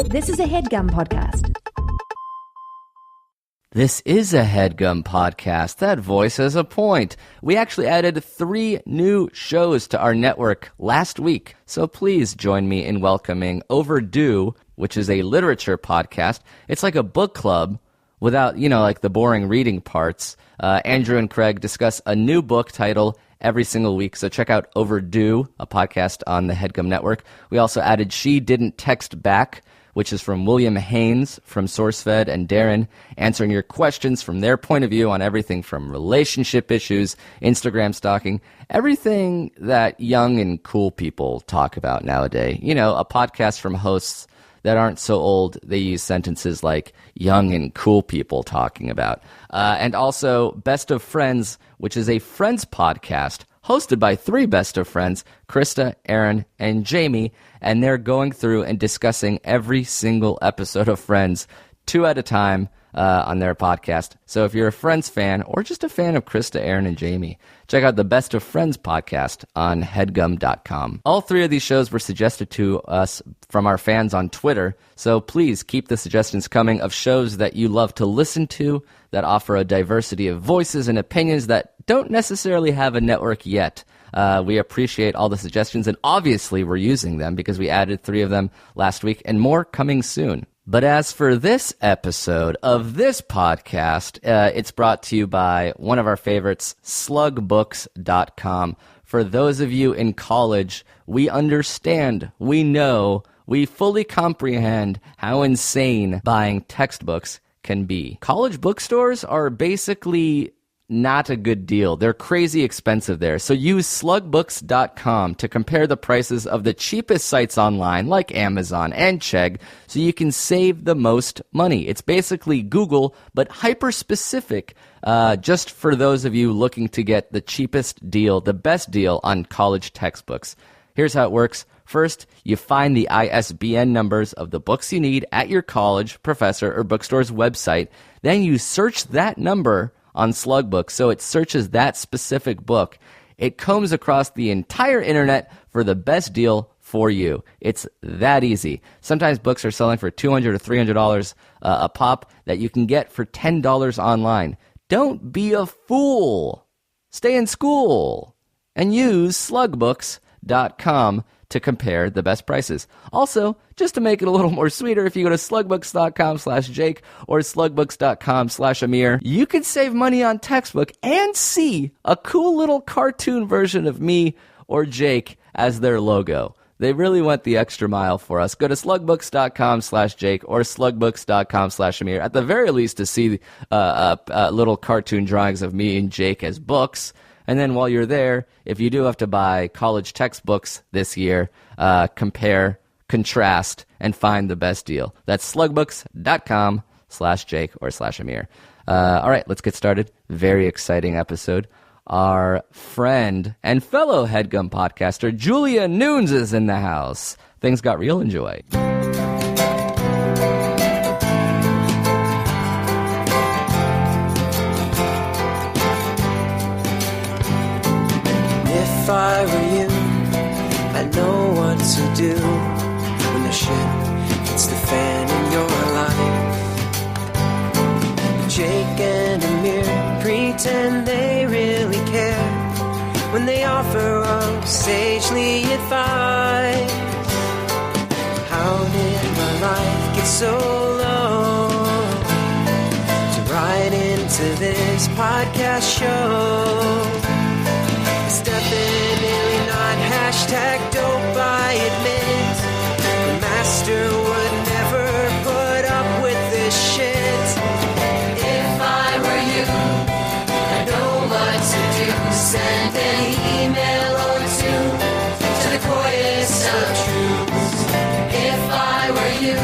This is a Headgum podcast. This is a Headgum podcast. That voice has a point. We actually added 3 new shows to our network last week. So please join me in welcoming Overdue, which is a literature podcast. It's like a book club without, like the boring reading parts. Andrew and Craig discuss a new book title every single week. So check out Overdue, a podcast on the Headgum network. We also added She Didn't Text Back, which is from William Haynes from SourceFed and Darren, answering your questions from their point of view on everything from relationship issues, Instagram stalking, everything that young and cool people talk about nowadays. A podcast from hosts that aren't so old. They use sentences like young and cool people talking about. And also Best of Friends, which is a Friends podcast hosted by 3 best of friends, Krista, Aaron, and Jamie, and they're going through and discussing every single episode of Friends 2 at a time on their podcast. So if you're a Friends fan or just a fan of Krista, Aaron, and Jamie, check out the Best of Friends podcast on headgum.com. All 3 of these shows were suggested to us from our fans on Twitter, so please keep the suggestions coming of shows that you love to listen to that offer a diversity of voices and opinions that don't necessarily have a network yet. We appreciate all the suggestions, and obviously we're using them because we added 3 of them last week and more coming soon. But as for this episode of this podcast, it's brought to you by one of our favorites, SlugBooks.com. For those of you in college, we understand, we know, we fully comprehend how insane buying textbooks can be. College bookstores are basically not a good deal. They're crazy expensive there. So use SlugBooks.com to compare the prices of the cheapest sites online like Amazon and Chegg so you can save the most money. It's basically Google, but hyper-specific just for those of you looking to get the cheapest deal, the best deal on college textbooks. Here's how it works. First, you find the ISBN numbers of the books you need at your college, professor, or bookstore's website. Then you search that number on SlugBooks, so it searches that specific book. It combs across the entire internet for the best deal for you. It's that easy. Sometimes books are selling for $200 or $300 a pop that you can get for $10 online. Don't be a fool. Stay in school and use SlugBooks.com to compare the best prices. Also, just to make it a little more sweeter, if you go to slugbooks.com/Jake or slugbooks.com/Amir, you can save money on textbook and see a cool little cartoon version of me or Jake as their logo. They really went the extra mile for us. Go to slugbooks.com/Jake or slugbooks.com/Amir, at the very least to see little cartoon drawings of me and Jake as books. And then while you're there, if you do have to buy college textbooks this year, compare, contrast, and find the best deal. That's slugbooks.com/Jake or /Amir. All right, let's get started. Very exciting episode. Our friend and fellow Headgum podcaster, Julia Nunes, is in the house. Things got real. Enjoy. If I were you, I'd know what to do when the shit hits the fan in your life. Jake and Amir pretend they really care when they offer up sagely advice. How did my life get so low to ride into this podcast show? It's definitely not hashtag dope, I admit. The master would never put up with this shit. If I were you, I'd know what to do. Send an email or two to the coyest of truths. If I were you,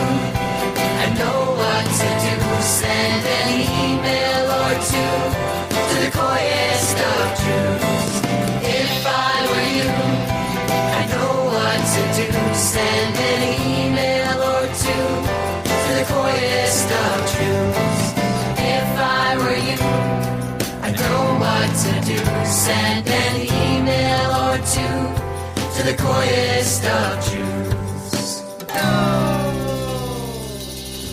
I'd know what to do. Send an email or two to the coyest of truths. If I were you, I know what to do. Send an email or two to the coyest of truths. If I were you, I know what to do. Send an email or two to the coyest of truths.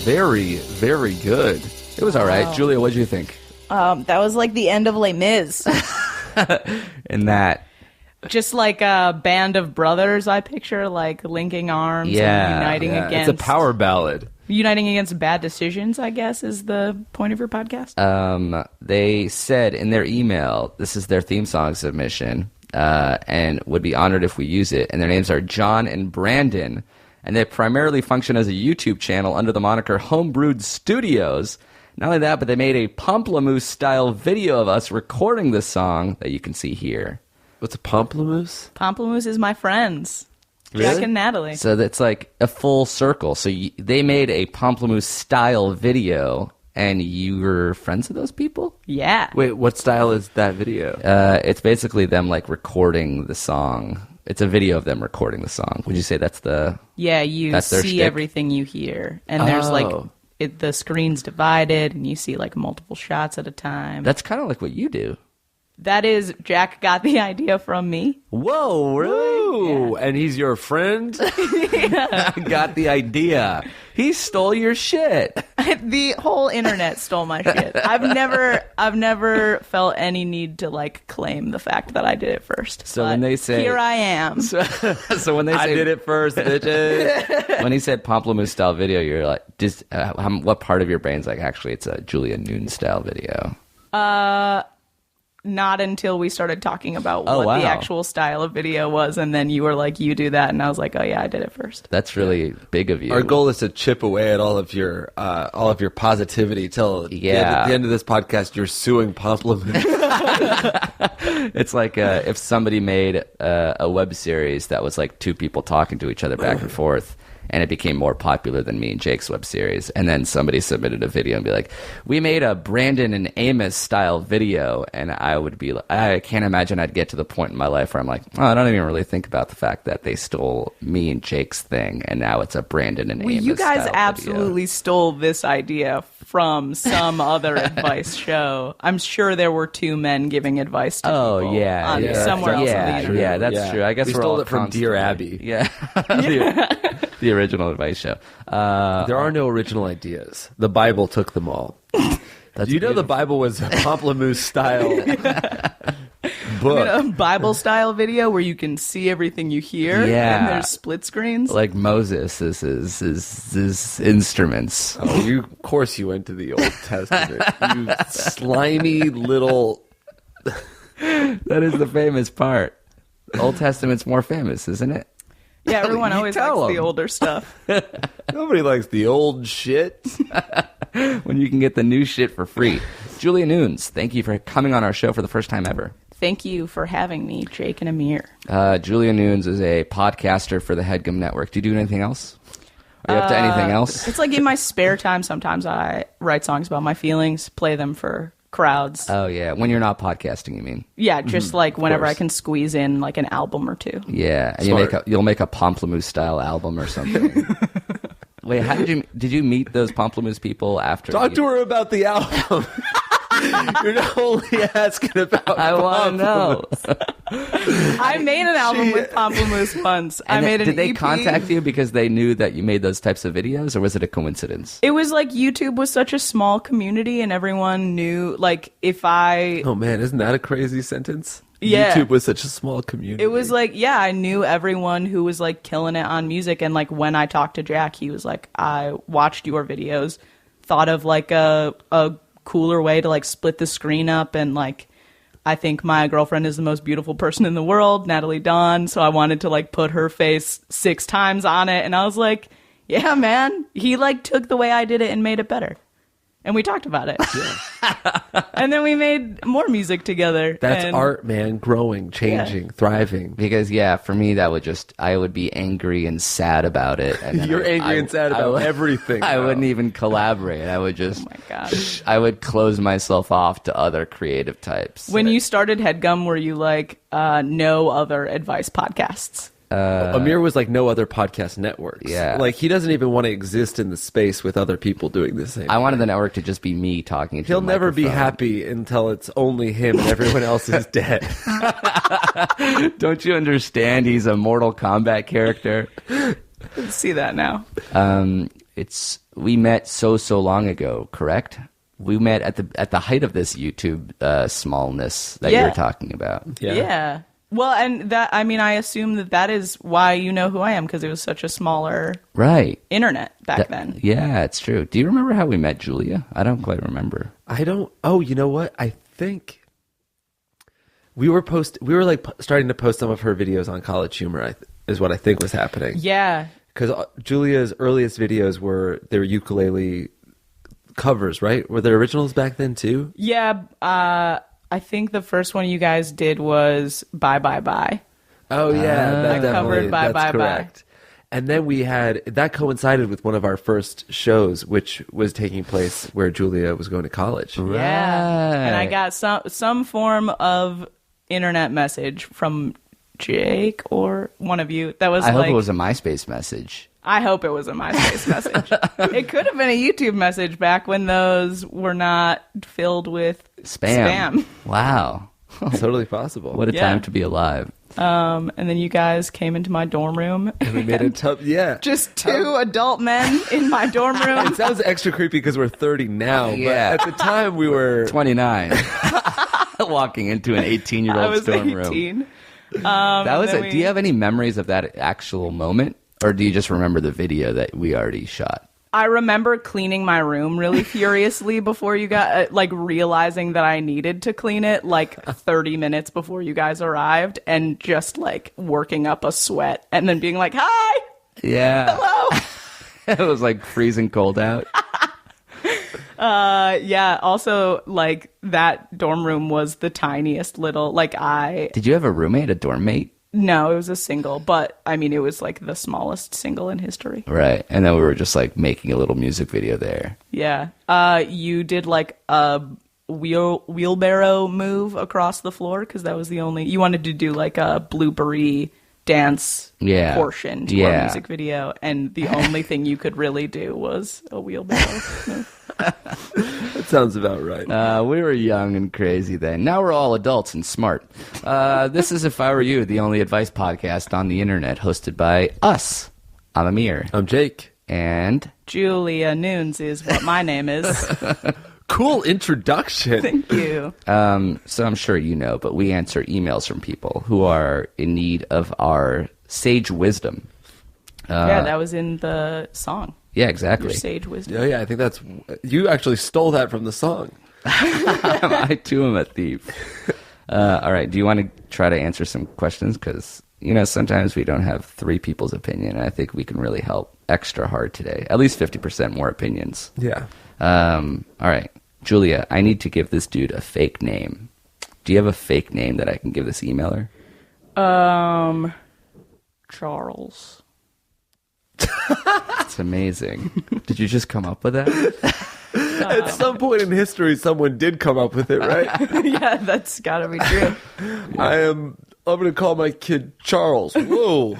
very, very good. It was all right. Julia, what did you think? That was like the end of Les Mis. In that, Just like a band of brothers, I picture, like linking arms and uniting against... It's a power ballad. Uniting against bad decisions, I guess, is the point of your podcast. they said in their email, this is their theme song submission, and would be honored if we use it. And their names are John and Brandon, and they primarily function as a YouTube channel under the moniker Homebrewed Studios. Not only that, but they made a Pomplamoose-style video of us recording the song that you can see here. What's a pomplamoose? Pomplamoose is my friends. Really? Jack and Natalie. So that's like a full circle. So they made a Pomplamoose-style video, and you were friends with those people? Yeah. Wait, what style is that video? It's basically them like recording the song. It's a video of them recording the song. Would you say that's the... Yeah, you That's their see shtick? everything you hear. And there's like... Oh. The screen's divided, and you see like multiple shots at a time. That's kind of like what you do. That is, Jack got the idea from me. Whoa, really? Ooh, and he's your friend? Got the idea. He stole your shit. The whole internet stole my shit. I've never felt any need to like claim the fact that I did it first. So But when they say- here I am. So when they say... I did it first, bitches. When he said Pomplamoose style video, you're like, just what part of your brain's like, actually, it's a Julia Nunes style video? Not until we started talking about Oh, what wow. the actual style of video was, and then you were like, you do that, and I was like, oh yeah, I did it first. That's really big of you. Our goal is to chip away at all of your positivity till Yeah. at the end of this podcast, you're suing Pomplamoose. It's like if somebody made a web series that was like two people talking to each other back and forth, and it became more popular than me and Jake's web series, and then somebody submitted a video and be like, we made a Brandon and Amos style video, and I would be like, I can't imagine I'd get to the point in my life where I'm like, oh, I don't even really think about the fact that they stole me and Jake's thing, and now it's a Brandon and Well, Amos you guys style absolutely stole this idea from some other advice show. I'm sure there were two men giving advice to Oh people yeah, on yeah, somewhere else on the yeah, internet. yeah, that's Yeah. true. I guess We we're stole all it from Dear Abby. Yeah, the original advice show. There are no original ideas. The Bible took them all. That's You know the Bible was a Pomplamoose style book. A Bible style video where you can see everything you hear, Yeah. and there's split screens. like Moses is instruments. Oh, of course you went to the Old Testament. You slimy little... That is the famous part. Old Testament's more famous, isn't it? Yeah, everyone You always tell likes the 'em. older stuff. Nobody likes the old shit. When you can get the new shit for free. Julia Nunes, thank you for coming on our show for the first time ever. Thank you for having me, Jake and Amir. Julia Nunes is a podcaster for the Headgum Network. Do you do anything else? Are you up to anything else? It's like in my spare time, sometimes I write songs about my feelings, play them for crowds. Oh, yeah. When you're not podcasting, you mean? Yeah, just like whenever I course. can squeeze in like an album or two. Yeah. And Smart. you'll make a Pomplamoose style album or something. Wait, how did you meet those Pomplamoose people after? Talk to her about the album. You're not only asking about I want to know. I made an album with Pomplamoose once. I And made an did they EP. contact you because they knew that you made those types of videos, or was it a coincidence? It was like YouTube was such a small community, and everyone knew like if I. Oh man, isn't that a crazy sentence? Yeah. YouTube was such a small community. It was like, yeah, I knew everyone who was like killing it on music. And like when I talked to Jack, he was like, I watched your videos, thought of like a cooler way to like split the screen up. And like, I think my girlfriend is the most beautiful person in the world, Natalie Dawn. So I wanted to like put her face 6 times on it. And I was like, yeah, man, he like took the way I did it and made it better. And we talked about it. And then we made more music together. That's and art, man. Growing, changing, thriving. Because for me I would be angry and sad about it. And then You're angry and sad about everything. I now. wouldn't even collaborate. I would just, Oh my gosh. I would close myself off to other creative types. When you started Headgum, were you like, no other advice podcasts? Amir was like no other podcast networks. Yeah. Like he doesn't even want to exist in the space with other people doing the same. I wanted the network to just be me talking to He'll a never be microphone. happy until it's only him and everyone else is dead. Don't you understand? He's a Mortal Kombat character. See that now. It's we met so long ago, correct? We met at the height of this YouTube smallness that you were talking about. Yeah. Well, and that, I mean, I assume that is why you know who I am, because it was such a smaller internet back then. Yeah, it's true. Do you remember how we met Julia? I don't quite remember. I don't. Oh, you know what? I think we were like starting to post some of her videos on College Humor. Is what I think was happening. Yeah. Because Julia's earliest videos were ukulele covers, right? Were there originals back then too? Yeah. I think the first one you guys did was Bye Bye Bye. Oh yeah, I covered Bye that's Bye correct. Bye. And then we had that coincided with one of our first shows, which was taking place where Julia was going to college. Yeah, and I got some form of internet message from Jake or one of you that was I hope it was a MySpace message. I hope it was a MySpace message. It could have been a YouTube message back when those were not filled with spam. Wow. Totally possible. What a time to be alive. And then you guys came into my dorm room. And we made a tough, just two adult men in my dorm room. It sounds extra creepy because we're 30 now, but at the time we were 29. Walking into an 18-year-old's dorm 18. room. Do you have any memories of that actual moment? Or do you just remember the video that we already shot? I remember cleaning my room really furiously before you got, realizing that I needed to clean it 30 minutes before you guys arrived and just working up a sweat and then being like, hi! Yeah. Hello! It was freezing cold out. Yeah. Also, that dorm room was the tiniest little, Did you have a roommate, a dorm mate? No, it was a single, but I mean, it was the smallest single in history. Right. And then we were just making a little music video there. Yeah. You did a wheelbarrow move across the floor because that was the only, you wanted to do a bloopery dance portion to our music video, and the only thing you could really do was a wheelbarrow move. That sounds about right. We were young and crazy then. Now we're all adults and smart. This is If I Were You, the only advice podcast on the internet, hosted by us. I'm Amir. I'm Jake. And Julia Nunes is what my name is. Cool introduction. Thank you. So I'm sure you know, but we answer emails from people who are in need of our sage wisdom. Yeah, that was in the song. Yeah, exactly. Your sage wisdom. Oh, yeah, I think you actually stole that from the song. I too am a thief. All right, do you want to try to answer some questions? Because, sometimes we don't have three people's opinion, and I think we can really help extra hard today. At least 50% more opinions. Yeah. All right, Julia, I need to give this dude a fake name. Do you have a fake name that I can give this emailer? Charles. That's amazing. Did you just come up with that? At some point in history, someone did come up with it, right? Yeah, that's gotta be true. I'm going to call my kid Charles. Whoa.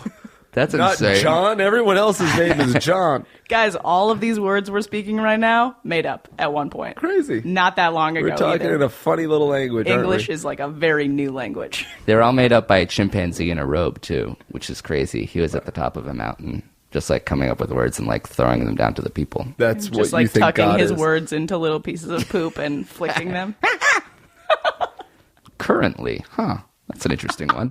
That's Not insane. John. Everyone else's name is John. Guys, all of these words we're speaking right now, made up at one point. Crazy. Not that long ago. We're talking either. in a funny little language, English aren't is a very new language. They're all made up by a chimpanzee in a robe, too, which is crazy. He was at the top of a mountain, just coming up with words and throwing them down to the people. we? That's Just what you think tucking God his is. words into little pieces of poop and flicking them. Currently. Huh. That's an interesting one.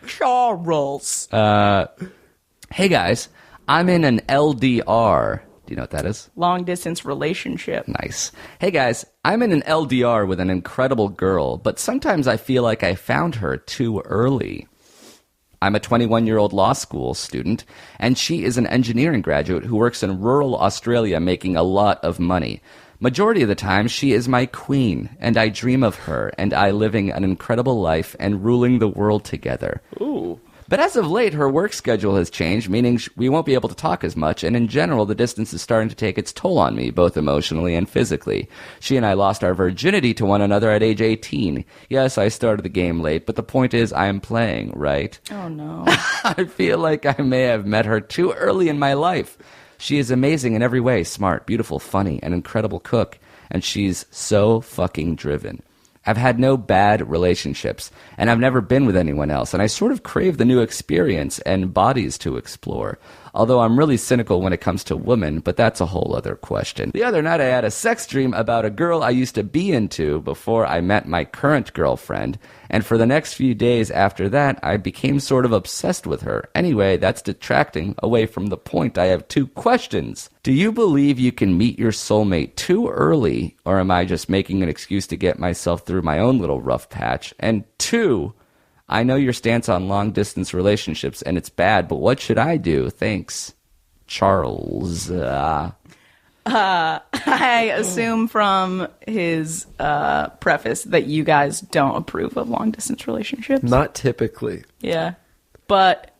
Charles. Hey, guys. I'm in an LDR. Do you know what that is? Long distance relationship. Nice. Hey, guys. I'm in an LDR with an incredible girl, but sometimes I feel like I found her too early. I'm a 21-year-old law school student, and she is an engineering graduate who works in rural Australia making a lot of money. Majority of the time, she is my queen, and I dream of her and I living an incredible life and ruling the world together. Ooh. But as of late, her work schedule has changed, meaning we won't be able to talk as much, and in general, the distance is starting to take its toll on me, both emotionally and physically. She and I lost our virginity to one another at age 18. Yes, I started the game late, but the point is I am playing, right? Oh, no. I feel like I may have met her too early in my life. She is amazing in every way, smart, beautiful, funny, an incredible cook, and she's so fucking driven. I've had no bad relationships, and I've never been with anyone else, and I sort of crave the new experience and bodies to explore. Although I'm really cynical when it comes to women, but that's a whole other question. The other night I had a sex dream about a girl I used to be into before I met my current girlfriend, and for the next few days after that, I became sort of obsessed with her. Anyway, that's detracting away from the point. I have 2 questions. Do you believe you can meet your soulmate too early, or am I just making an excuse to get myself through my own little rough patch? And 2, I know your stance on long-distance relationships, and it's bad, but what should I do? Thanks, Charles. I assume from his preface that you guys don't approve of long-distance relationships. Not typically. Yeah. But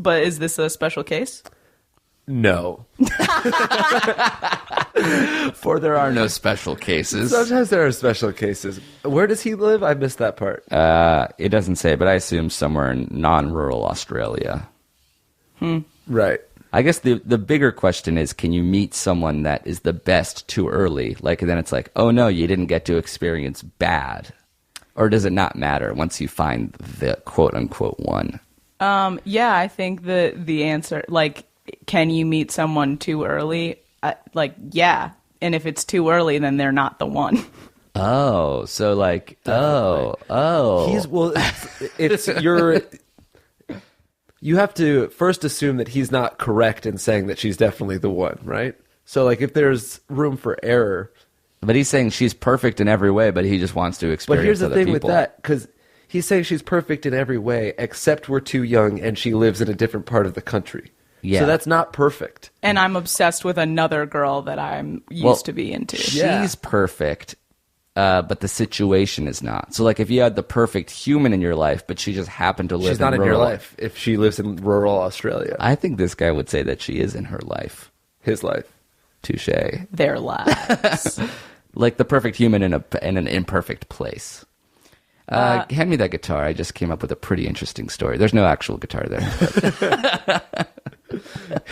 is this a special case? No. For there are no special cases. Sometimes there are special cases. Where does he live? I missed that part. It doesn't say, but I assume somewhere in non-rural Australia. Right. I guess the bigger question is, can you meet someone that is the best too early? Like, then it's like, oh no, you didn't get to experience bad. Or does it not matter once you find the quote-unquote one? Yeah, I think the answer, like, can you meet someone too early? Yeah. And if it's too early, then they're not the one. Oh, so like, oh. You have to first assume that he's not correct in saying that she's definitely the one, right? So, like, if there's room for error. But he's saying she's perfect in every way, but he just wants to experience. But here's the other thing people. with that, because he's saying she's perfect in every way, except we're too young and she lives in a different part of the country. Yeah. So that's not perfect. And I'm obsessed with another girl that I'm used to be into. She's perfect, but the situation is not. So, like, if you had the perfect human in your life, but she just happened to live She's not in your rural life if she lives in rural Australia. I think this guy would say that she is in her life. His life. Touche. Their lives. Like the perfect human in an imperfect place. Hand me that guitar. I just came up with a pretty interesting story. There's no actual guitar there.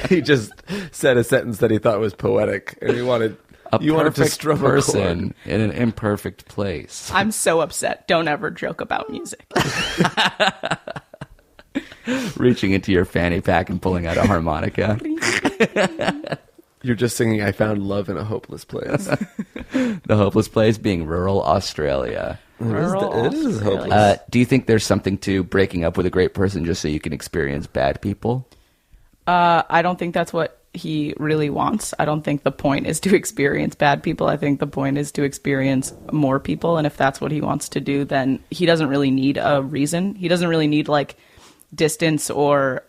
He just said a sentence that he thought was poetic, and he wanted to strum a person chord. in an imperfect place. I'm so upset. Don't ever joke about music. Reaching into your fanny pack and pulling out a harmonica. You're just singing "I Found Love in a Hopeless Place." The hopeless place being rural Australia. It is hopeless. Do you think there's something to breaking up with a great person just so you can experience bad people? I don't think that's what he really wants. I don't think the point is to experience bad people. I think the point is to experience more people. And if that's what he wants to do, then he doesn't really need a reason. He doesn't really need, like, distance or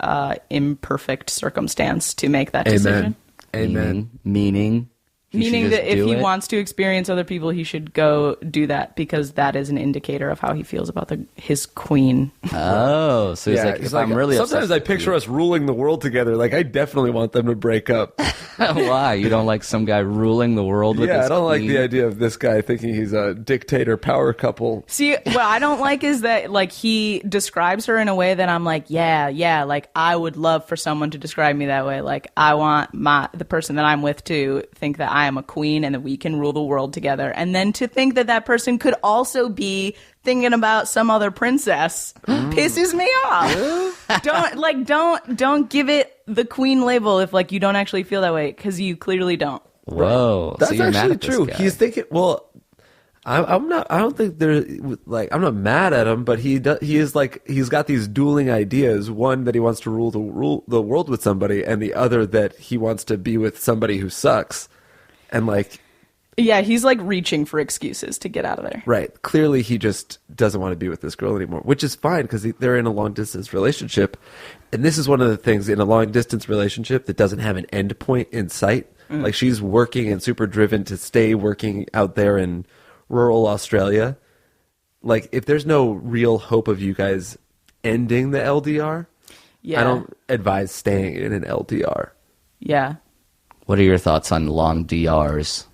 imperfect circumstance to make that decision. Amen. Meaning Meaning that if he wants to experience other people, he should go do that, because that is an indicator of how he feels about his queen. Oh, so he's like, if I'm really sometimes I picture us ruling the world together. Like, I definitely want them to break up. Why? You don't like some guy ruling the world with his I don't like queen? the idea of this guy thinking he's a dictator power couple. See, what I don't like is that, like, he describes her in a way that I'm like, yeah, like, I would love for someone to describe me that way. Like, I want the person that I'm with to think that I am a queen and that we can rule the world together. And then to think that that person could also be thinking about some other princess pisses me off. Don't give it the queen label if, like, you don't actually feel that way, because you clearly don't. Whoa, That's so you're mad actually at this true. guy. He's thinking, well, I'm not. I don't think I'm not mad at him, but he is like, he's got these dueling ideas. One, that he wants to rule the world with somebody, and the other that he wants to be with somebody who sucks. And, like, yeah, he's, like, reaching for excuses to get out of there. Right. Clearly, he just doesn't want to be with this girl anymore, which is fine, because they're in a long-distance relationship. And this is one of the things in a long-distance relationship that doesn't have an end point in sight. Like, she's working and super driven to stay working out there in rural Australia. Like, if there's no real hope of you guys ending the LDR, Yeah. I don't advise staying in an LDR. Yeah. What are your thoughts on long DRs?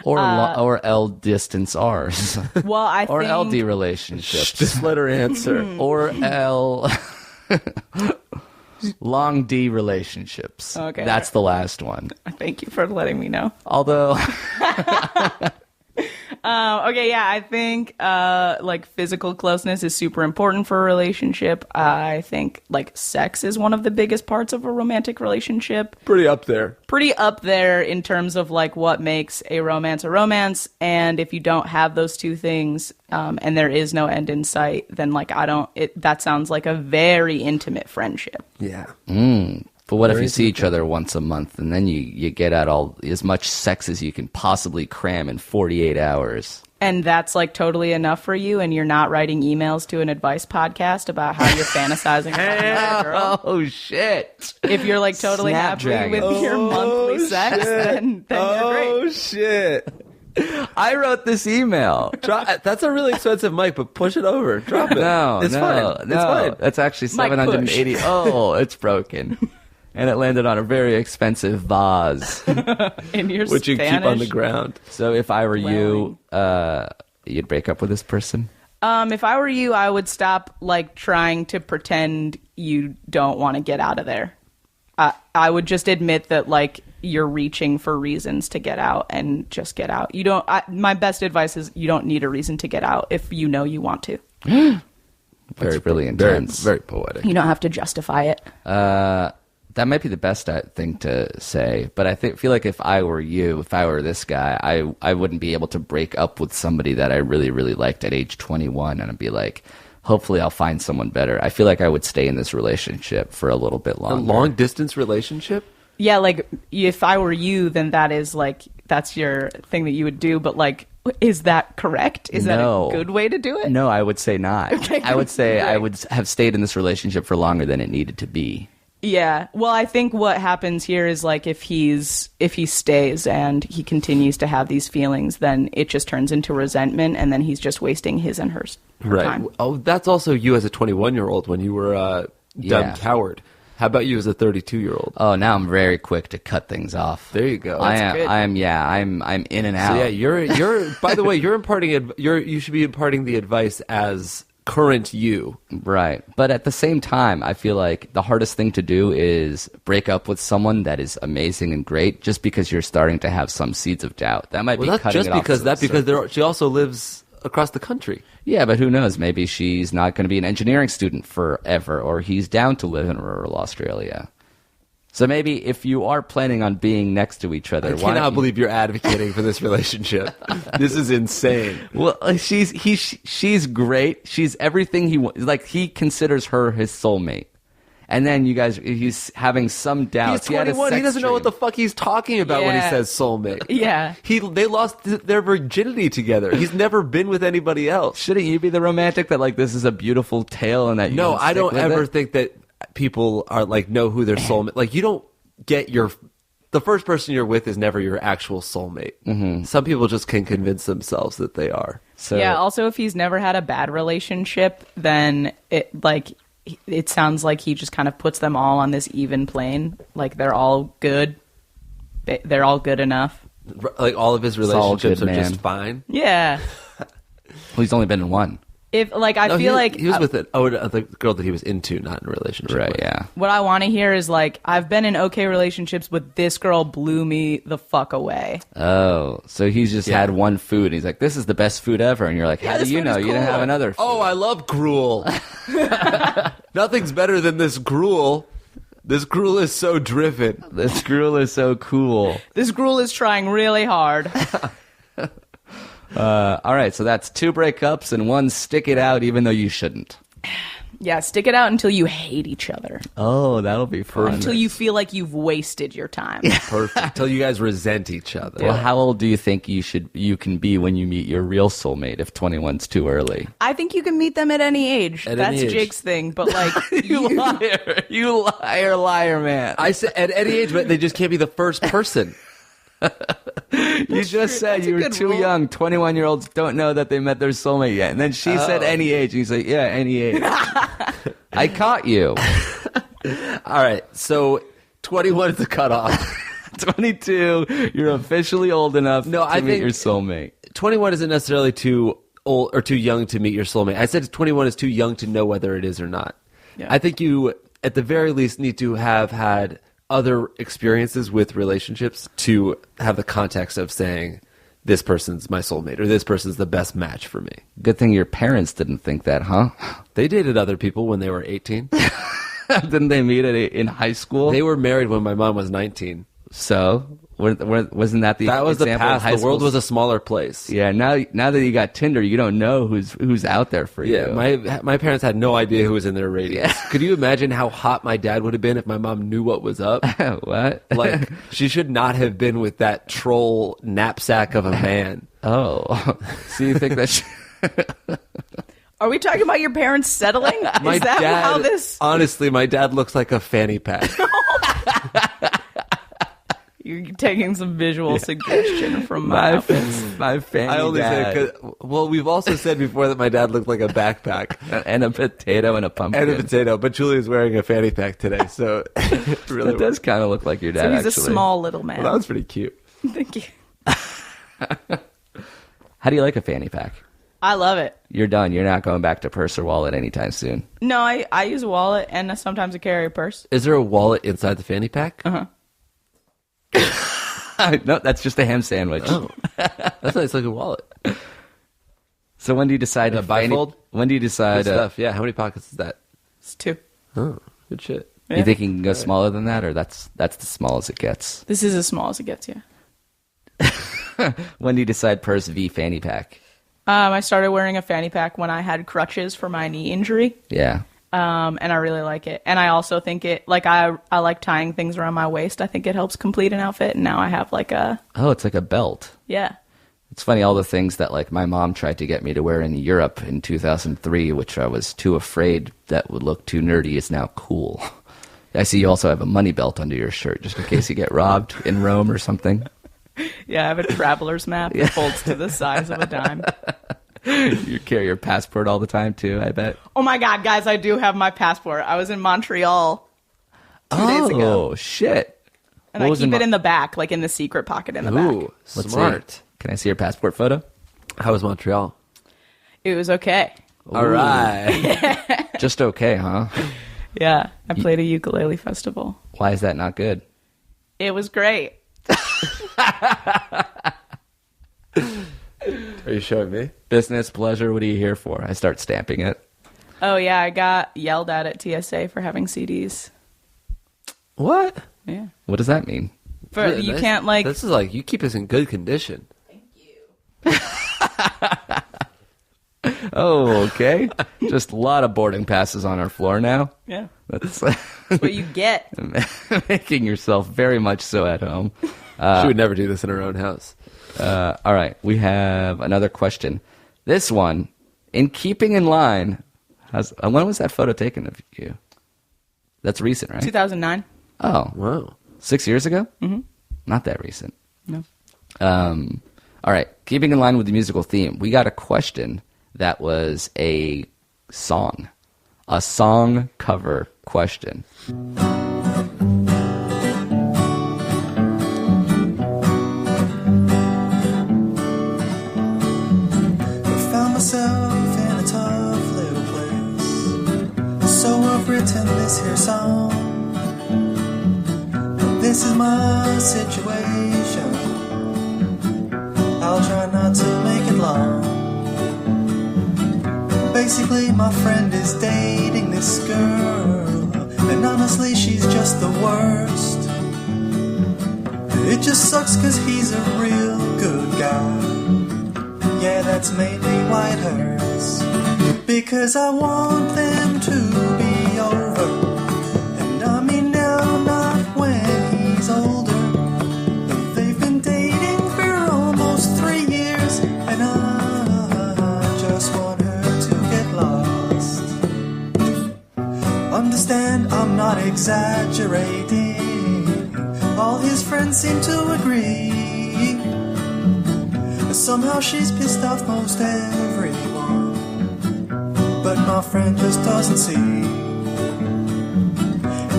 or L distance Rs? Well, I or think... LD relationships? Just let her answer. Or L... long D relationships. Okay. That's the last one. Thank you for letting me know. Although... Okay, yeah, I think like physical closeness is super important for a relationship. I think like sex is one of the biggest parts of a romantic relationship. Pretty up there. Pretty up there in terms of like what makes a romance a romance. And if you don't have those two things, and there is no end in sight, then like that sounds like a very intimate friendship. Yeah. But what if you see each other once a month and then you get out as much sex as you can possibly cram in 48 hours? And that's like totally enough for you, and you're not writing emails to an advice podcast about how you're fantasizing about another girl. Oh, shit. If you're like totally happy with your monthly sex, then you're great. Oh, shit. I wrote this email. That's a really expensive mic, but push it over. Drop it. It's fine. It's fine. That's actually Mic push. $780. Oh, it's broken. And it landed on a very expensive vase. In your Which you keep on the ground. So if I were you, you'd break up with this person? If I were you, I would stop like trying to pretend you don't want to get out of there. I would just admit that like you're reaching for reasons to get out and just get out. You don't. My best advice is you don't need a reason to get out if you know you want to. That's really intense. Very poetic. You don't have to justify it. That might be the best thing to say, but I feel like if I were you, if I were this guy, I wouldn't be able to break up with somebody that I really, really liked at age 21 and I'd be like, hopefully I'll find someone better. I feel like I would stay in this relationship for a little bit longer. A long-distance relationship? Yeah, like if I were you, then that's your thing that you would do, but like, is that correct? Is that a good way to do it? No, I would say not. Okay, I would say great. I would have stayed in this relationship for longer than it needed to be. Yeah. Well, I think what happens here is like if he stays and he continues to have these feelings, then it just turns into resentment, and then he's just wasting his and her time. Oh, that's also you as a 21-year-old when you were a dumb coward. How about you as a 32-year-old? Oh, now I'm very quick to cut things off. There you go. I'm in and out. So yeah, you're. By the way, you're imparting. You should be imparting the advice as current you. Right. But at the same time, I feel like the hardest thing to do is break up with someone that is amazing and great just because you're starting to have some seeds of doubt. That might be cutting it off. Because she also lives across the country. Yeah, but who knows? Maybe she's not going to be an engineering student forever, or he's down to live in rural Australia. So maybe if you are planning on being next to each other, I cannot believe you're advocating for this relationship. This is insane. Well, she's great. She's everything he considers her his soulmate. And then he's having some doubts. He's 21. He doesn't know what the fuck he's talking about when he says soulmate. Yeah. They lost their virginity together. He's never been with anybody else. Shouldn't you be the romantic that like this is a beautiful tale and that you No, I don't ever it? think that people are like know who their soulmate. Like you don't get the first person you're with is never your actual soulmate. Mm-hmm. Some people just can convince themselves that they are. So yeah. Also, if he's never had a bad relationship, then it sounds like he just kind of puts them all on this even plane. Like they're all good. They're all good enough. Like all of his relationships good, are man. just fine. Yeah. Well, he's only been in one. If like I feel like he was with the girl that he was into, not in a relationship. Right, with. yeah. What I want to hear is like I've been in okay relationships, but this girl blew me the fuck away. Oh, so he's just had one food. And he's like, "This is the best food ever," and you're like, "How do you know? You didn't have another food." Oh, I love gruel. Nothing's better than this gruel. This gruel is so driven. This gruel is so cool. This gruel is trying really hard. All right, so that's 2 breakups and 1 stick it out even though you shouldn't. Yeah, stick it out until you hate each other. Oh, that'll be fun. Until you feel like you've wasted your time. Perfect. Until you guys resent each other. Well, how old do you think you can be when you meet your real soulmate if 21's too early? I think you can meet them at any age. At That's any age. Jake's thing, but like You liar, man. I said at any age, but they just can't be the first person. You just said That's you a were good too rule. young. 21-year-olds don't know that they met their soulmate yet. And then she said any age. And he's like, yeah, any age. I caught you. All right, so 21 is the cutoff. 22, you're officially old enough to meet think your soulmate. 21 isn't necessarily too old or too young to meet your soulmate. I said 21 is too young to know whether it is or not. Yeah. I think you, at the very least, need to have had other experiences with relationships to have the context of saying this person's my soulmate or this person's the best match for me. Good thing your parents didn't think that, huh? They dated other people when they were 18. Didn't they meet in high school? They were married when my mom was 19. So wasn't that the That was the example of past. high The world school? was a smaller place. Yeah, now that you got Tinder, you don't know who's out there for Yeah, you. my parents had no idea who was in their radius. Yeah. Could you imagine how hot my dad would have been if my mom knew what was up? What? Like, she should not have been with that troll knapsack of a man. Oh, so you think that? Are we talking about your parents settling? My Is that dad, how this? honestly, my dad looks like a fanny pack. You're taking some visual suggestion from my outfits. my fanny I only dad. say it 'cause, well, we've also said before that my dad looked like a backpack and a potato and a pumpkin. and a potato, but Julia's wearing a fanny pack today, so it really That does kind of look like your dad. So he's actually. a small little man. Well, that was pretty cute. Thank you. How do you like a fanny pack? I love it. You're done. You're not going back to purse or wallet anytime soon. No, I use a wallet and sometimes I carry a purse. Is there a wallet inside the fanny pack? Uh-huh. No, that's just a ham sandwich. Oh, that's nice looking wallet. So when do you decide A bifold? When do you Good decide? stuff. Yeah, how many pockets is that? It's 2. Oh, good shit. Yeah. You think you can go smaller than that, or that's the small as it gets? This is as small as it gets, yeah. When do you decide purse v fanny pack? I started wearing a fanny pack when I had crutches for my knee injury. Yeah. And I really like it. And I also think it, like, I like tying things around my waist. I think it helps complete an outfit. And now I have, like, Oh, it's like a belt. yeah. It's funny, all the things that like my mom tried to get me to wear in Europe in 2003, which I was too afraid that would look too nerdy, is now cool. I see you also have a money belt under your shirt, just in case you get robbed in Rome or something. Yeah, I have a traveler's map that folds to the size of a dime. You carry your passport all the time too, I bet. Oh my God, guys, I do have my passport. I was in Montreal 2 days ago. Oh, shit. And What I was keep in it in the back, like in the secret pocket in the back. Ooh, Let's smart. see. Can I see your passport photo? How was Montreal? It was okay. All right. Just okay, huh? Yeah, I played a ukulele festival. Why is that not good? It was great. Are you showing me? Business, pleasure, what are you here for? I start stamping it. Oh yeah, I got yelled at TSA for having CDs. What? Yeah. What does that mean? For Really you nice. can't like This is like, you keep us in good condition. Oh, okay. Just a lot of boarding passes on our floor now. yeah. That's What you get. making yourself very much so at home. She would never do this in her own house. All right, we have another question. This one, in keeping in line, when was that photo taken of you? That's recent, right? 2009. Oh, Wow. 6 years ago? Mm-hmm. Not that recent. No. All right, keeping in line with the musical theme, we got a question that was a song cover question. Found myself in a tough little place, so I've written this here song. This is my situation, I'll try not to make it long. Basically my friend is dating this girl, and honestly she's just the worst. It just sucks cause he's a real good guy. Yeah, that's mainly why it hurts, because I want them to be over. And I mean now, not when he's older. They've been dating for almost 3 years, and I just want her to get lost. Understand, I'm not exaggerating. All his friends seem to agree. Somehow she's pissed off most everyone, but my friend just doesn't see.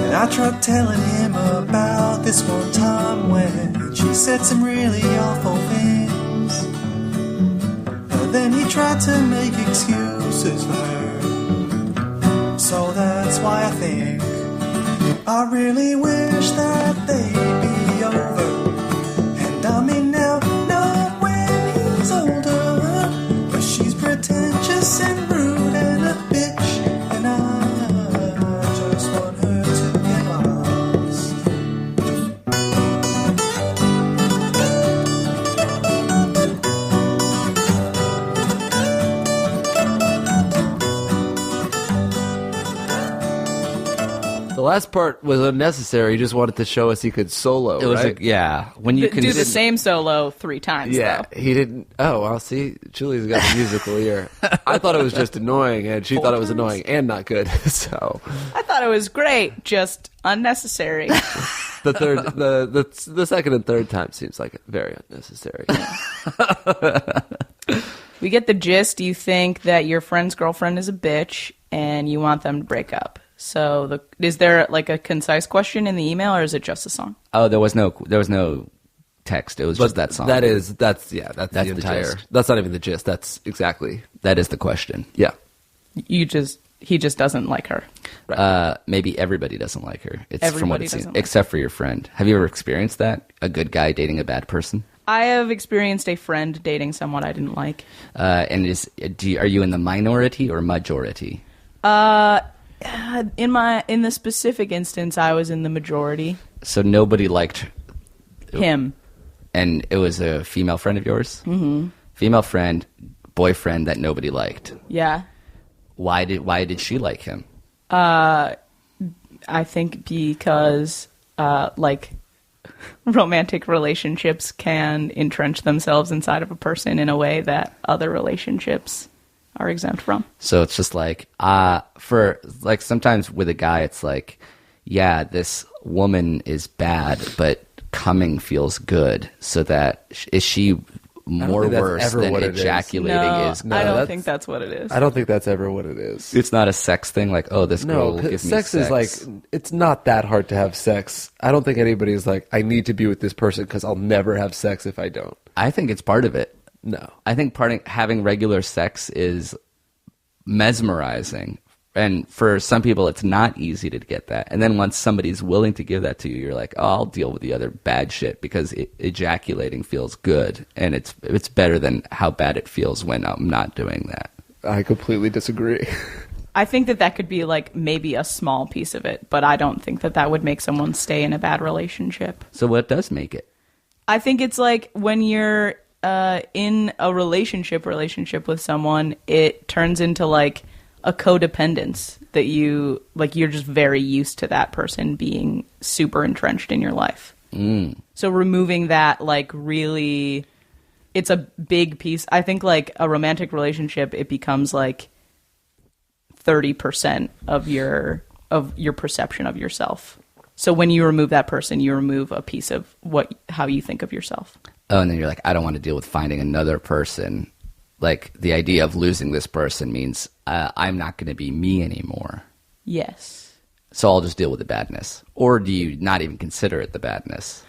And I tried telling him about this one time when she said some really awful things. Then he tried to make excuses for her. So that's why I think I really wish that they'd be over. And I mean now, not when The last part was unnecessary. He just wanted to show us he could solo, It was right? when you can Do the same solo 3 times, Yeah, though. he didn't. Oh, well, see, Julie's got a musical ear. I thought it was just annoying, and she thought it was annoying and not good. So I thought it was great, just unnecessary. the second and third time seems like very unnecessary. We get the gist. You think that your friend's girlfriend is a bitch, and you want them to break up. So, is there like a concise question in the email, or is it just a song? Oh, there was no text. It was just that song. That's the the entire. gist. That's not even the gist. That's exactly. That is the question. Yeah. He just doesn't like her. Maybe everybody doesn't like her. It's from what Everybody it seems, doesn't like except for your friend. Have you ever experienced that? A good guy dating a bad person? I have experienced a friend dating someone I didn't like. And are you in the minority or majority? In the specific instance, I was in the majority. So nobody liked Him. and it was a female friend of yours? Mm-hmm. Female friend, boyfriend that nobody liked. Yeah. Why did she like him? I think because romantic relationships can entrench themselves inside of a person in a way that other relationships are exempt from. So it's just like, for like sometimes with a guy, it's like, yeah, this woman is bad, but coming feels good. So that is she more think that's worse ever than what it is. ejaculating No, is? I don't that's- think that's what it is. I don't think that's ever what it is. It's not a sex thing. Like, oh, this girl No, will 'cause give me sex is like, it's not that hard to have sex. I don't think anybody is like, I need to be with this person because I'll never have sex if I don't. I think it's part of it. No. I think having regular sex is mesmerizing. And for some people, it's not easy to get that. And then once somebody's willing to give that to you, you're like, oh, I'll deal with the other bad shit because ejaculating feels good. And it's better than how bad it feels when I'm not doing that. I completely disagree. I think that could be like maybe a small piece of it, but I don't think that would make someone stay in a bad relationship. So what does make it? I think it's like when you're in a relationship with someone, it turns into like a codependence that you're just very used to that person being super entrenched in your life. So removing that, like, really, it's a big piece. I think like a romantic relationship, it becomes like 30% of your perception of yourself. So when you remove that person, you remove a piece of how you think of yourself. Oh, and then you're like, I don't want to deal with finding another person. Like, the idea of losing this person means I'm not going to be me anymore. Yes. So I'll just deal with the badness. Or do you not even consider it the badness?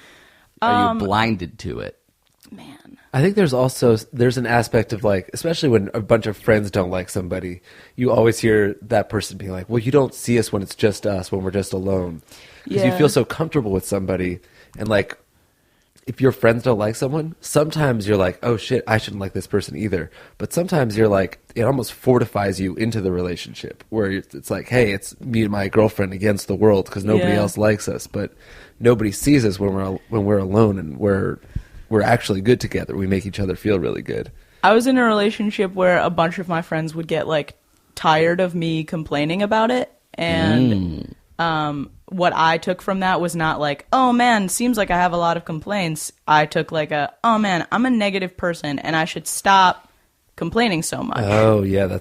Are you blinded to it? Man. I think there's an aspect of like, especially when a bunch of friends don't like somebody, you always hear that person being like, well, you don't see us when it's just us, when we're just alone. Because you Yeah. feel so comfortable with somebody. And like, if your friends don't like someone, sometimes you're like, oh shit, I shouldn't like this person either. But sometimes you're like, it almost fortifies you into the relationship where it's like, hey, it's me and my girlfriend against the world because nobody Yeah. else likes us. But nobody sees us when we're alone and we're actually good together. We make each other feel really good. I was in a relationship where a bunch of my friends would get like tired of me complaining about it, and what I took from that was not like, oh man, seems like I have a lot of complaints. I took like oh man, I'm a negative person and I should stop complaining so much. Oh yeah,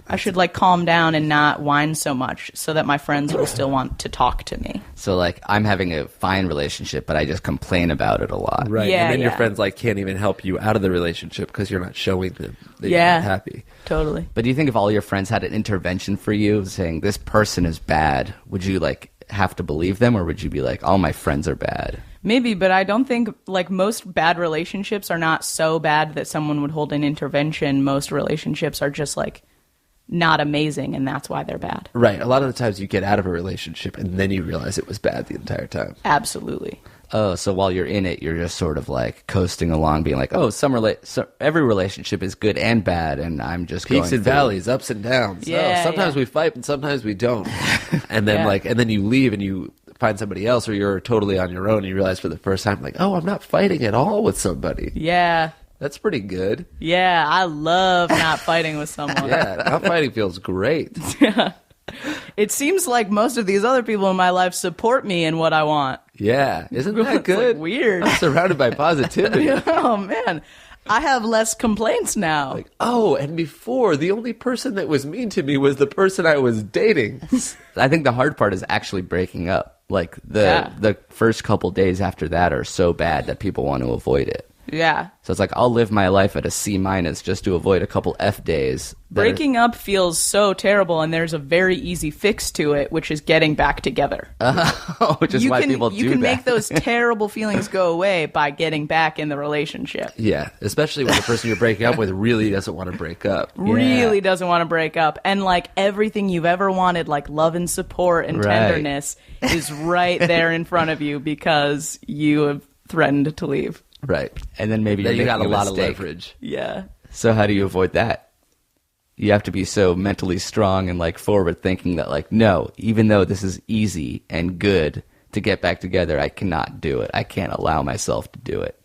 I should like calm down and not whine so much so that my friends will still want to talk to me. So, like, I'm having a fine relationship, but I just complain about it a lot. right. Yeah, and then your yeah. friends like can't even help you out of the relationship because you're not showing them that Yeah. you're happy. Totally. But do you think if all your friends had an intervention for you saying, this person is bad, would you, like, have to believe them, or would you be like, all my friends are bad? Maybe, but I don't think, like, most bad relationships are not so bad that someone would hold an intervention. Most relationships are just, like, not amazing, and that's why they're bad. Right. A lot of the times you get out of a relationship and then you realize it was bad the entire time. Absolutely. Oh, so while you're in it, you're just sort of, like, coasting along, being like, oh, so every relationship is good and bad, and I'm just Peaks going and through. valleys, ups and downs. Yeah, sometimes yeah. we fight and sometimes we don't. And then Yeah. and then you leave and you find somebody else, or you're totally on your own and you realize for the first time, like, oh, I'm not fighting at all with somebody. Yeah. That's pretty good. Yeah, I love not fighting with someone. Yeah, not fighting feels great. It seems like most of these other people in my life support me in what I want. Yeah. Isn't that It's, good? like, weird. I'm surrounded by positivity. Oh, man. I have less complaints now. Like, oh, and before, the only person that was mean to me was the person I was dating. I think the hard part is actually breaking up. Like the first couple days after that are so bad that people want to avoid it. Yeah. So it's like I'll live my life at a C- just to avoid a couple F days. Breaking up feels so terrible, and there's a very easy fix to it, which is getting back together. Which is why people do that. You can make those terrible feelings go away by getting back in the relationship. Yeah, especially when the person you're breaking up with really doesn't want to break up. Really doesn't want to break up. And like everything you've ever wanted, like love and support and tenderness, is right there in front of you because you have threatened to leave. Right. And then maybe Then you got a lot mistake. of leverage. Yeah. So how do you avoid that? You have to be so mentally strong and like forward thinking that like, no, even though this is easy and good to get back together, I cannot do it. I can't allow myself to do it.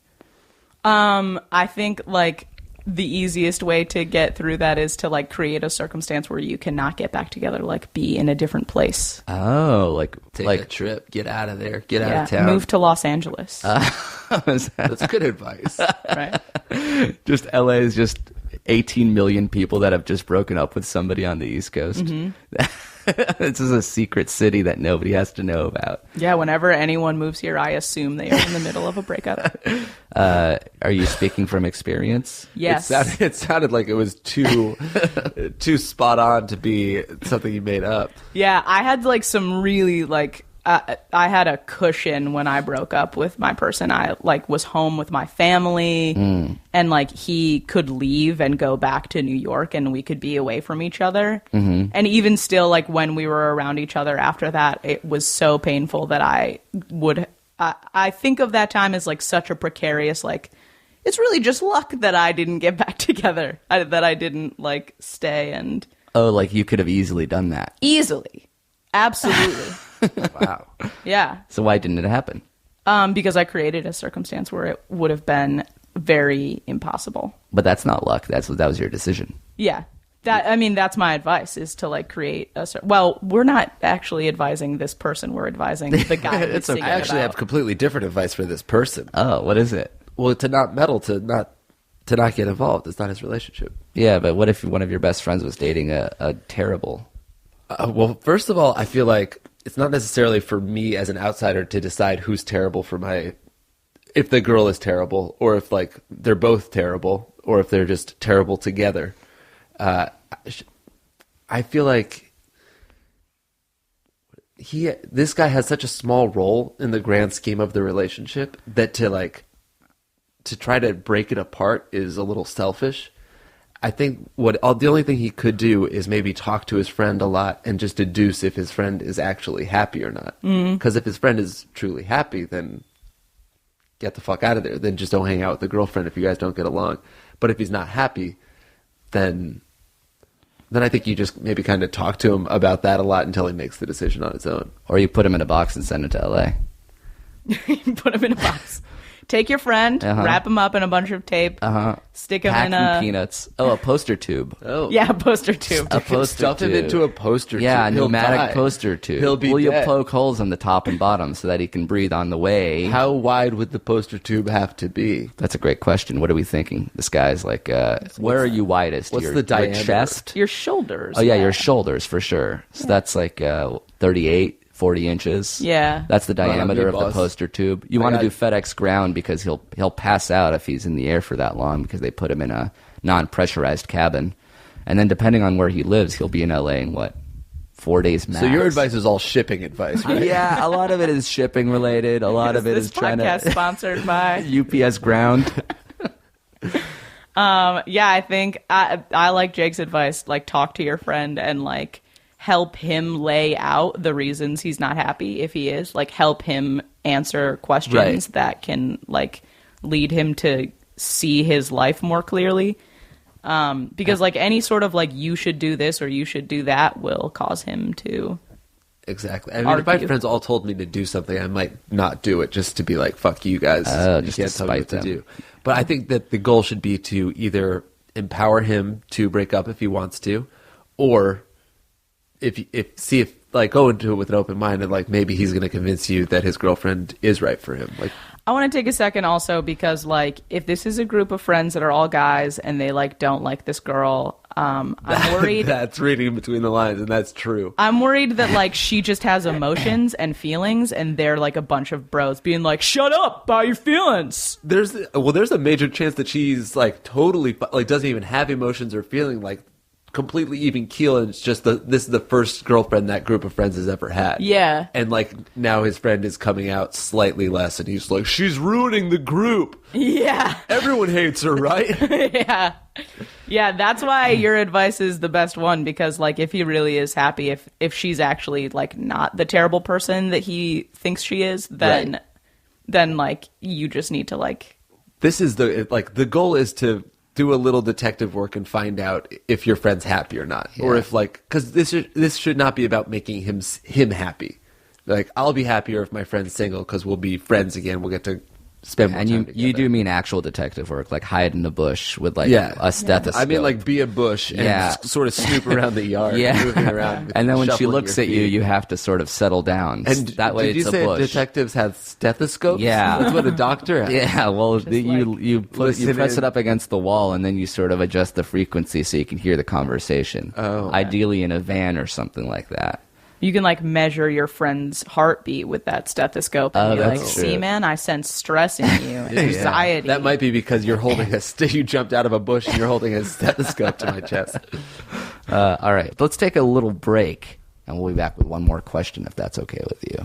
I think like the easiest way to get through that is to like create a circumstance where you cannot get back together, like be in a different place. Oh, like Take like a trip, get out of there, get out of town. Move to Los Angeles. That's good advice. Right. just LA is just 18 million people that have just broken up with somebody on the East Coast. This is a secret city that nobody has to know about. Yeah, whenever anyone moves here, I assume they are in the middle of a breakup. Are you speaking from experience? Yes. It sounded like it was too spot on to be something you made up. Yeah, I had like some really like I had a cushion when I broke up with my person. I like was home with my family and like he could leave and go back to New York and we could be away from each other. And even still, like when we were around each other after that, it was so painful that I think of that time as like such a precarious, like it's really just luck that I didn't get back together, that I didn't like stay and. Oh, like you could have easily done that. Easily. Absolutely. Wow. Yeah. So why didn't it happen? Because I created a circumstance where it would have been very impossible. But that's not luck. That was your decision. Yeah. That's my advice is to like create well, we're not actually advising this person. We're advising the guy. I actually have completely different advice for this person. Oh, what is it? Well, to not meddle, to not get involved. It's not his relationship. Yeah, but what if one of your best friends was dating a terrible... Well, first of all, I feel like it's not necessarily for me as an outsider to decide who's terrible if the girl is terrible, or if like they're both terrible, or if they're just terrible together. I feel like this guy has such a small role in the grand scheme of the relationship that to try to break it apart is a little selfish. I think the only thing he could do is maybe talk to his friend a lot and just deduce if his friend is actually happy or not. Because if his friend is truly happy, then get the fuck out of there. Then just don't hang out with the girlfriend if you guys don't get along. But if he's not happy, then I think you just maybe kind of talk to him about that a lot until he makes the decision on his own. Or you put him in a box and send it to LA. Put him in a box. Take your friend, wrap him up in a bunch of tape, stick him in a... peanuts. Oh, a poster tube. Oh. Yeah, a poster tube. A poster Stuff him tube. into a poster tube. Yeah, a He'll pneumatic die. poster tube. He'll be you dead. poke holes on the top and bottom so that he can breathe on the way? How wide would the poster tube have to be? That's a great question. What are we thinking? This guy's like, where are you widest? what's your, the diameter? Your chest? Your shoulders. Oh, yeah, your shoulders for sure. So that's like 38, 40 inches. Yeah. That's the diameter of the boss. poster tube. You want to do FedEx ground because he'll pass out if he's in the air for that long because they put him in a non-pressurized cabin. And then depending on where he lives, he'll be in LA in 4 days max. So your advice is all shipping advice, right? Yeah, a lot of it is shipping related. A lot of it is trying podcast to sponsored by UPS ground. Yeah, I think I like Jake's advice. Like, talk to your friend and like help him lay out the reasons he's not happy. If he is, like, help him answer questions that can like lead him to see his life more clearly. Because like any sort of like you should do this or you should do that will cause him to. Exactly. I mean, if my argue. friends all told me to do something, I might not do it just to be like, fuck you guys. You just can't to tell me what spite to them. do. But I think that the goal should be to either empower him to break up if he wants to, or if like go into it with an open mind and like maybe he's going to convince you that his girlfriend is right for him. Like, I want to take a second also because, like, if this is a group of friends that are all guys and they, like, don't like this girl, I'm worried. That's reading between the lines, and that's true. I'm worried that, like, she just has emotions and feelings, and they're, like, a bunch of bros being like, shut up about your feelings. There's a major chance that she's, like, totally, like, doesn't even have emotions or feeling, like, completely even keel, and it's just this is the first girlfriend that group of friends has ever had. Yeah. And like now his friend is coming out slightly less, and he's like, she's ruining the group. Yeah. Everyone hates her, right? Yeah. Yeah, that's why your advice is the best one, because like if he really is happy, if she's actually like not the terrible person that he thinks she is, then like you just need to like this is the goal is to do a little detective work and find out if your friend's happy or not. Yeah. Or if like, because this should not be about making him happy. Like, I'll be happier if my friend's single because we'll be friends again. We'll get to spend more time together. You do mean actual detective work, like hide in the bush with like a stethoscope. I mean like be a bush and sort of snoop around the yard, moving around. And then when she looks at you, you have to sort of settle down. And that way it's a bush. Did you say detectives have stethoscopes? Yeah. That's what a doctor has. Yeah, well, you press it up against the wall and then you sort of adjust the frequency so you can hear the conversation. Oh. Ideally in a van or something like that. You can like measure your friend's heartbeat with that stethoscope and be like, see, man, I sense stress in you, anxiety. That might be because you're holding you jumped out of a bush and you're holding a stethoscope to my chest. All right, let's take a little break and we'll be back with one more question if that's okay with you.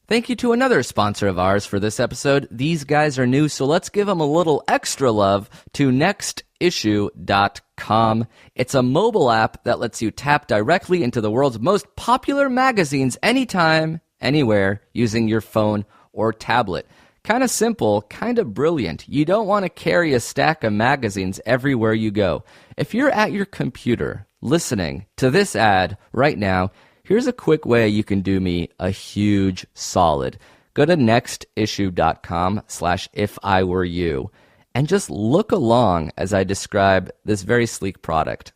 Thank you to another sponsor of ours for this episode. These guys are new, so let's give them a little extra love to nextissue.com. It's a mobile app that lets you tap directly into the world's most popular magazines anytime, anywhere, using your phone or tablet. Kind of simple, kind of brilliant. You don't want to carry a stack of magazines everywhere you go. If you're at your computer listening to this ad right now, here's a quick way you can do me a huge solid. Go to nextissue.com/ifiwereyou and just look along as I describe this very sleek product.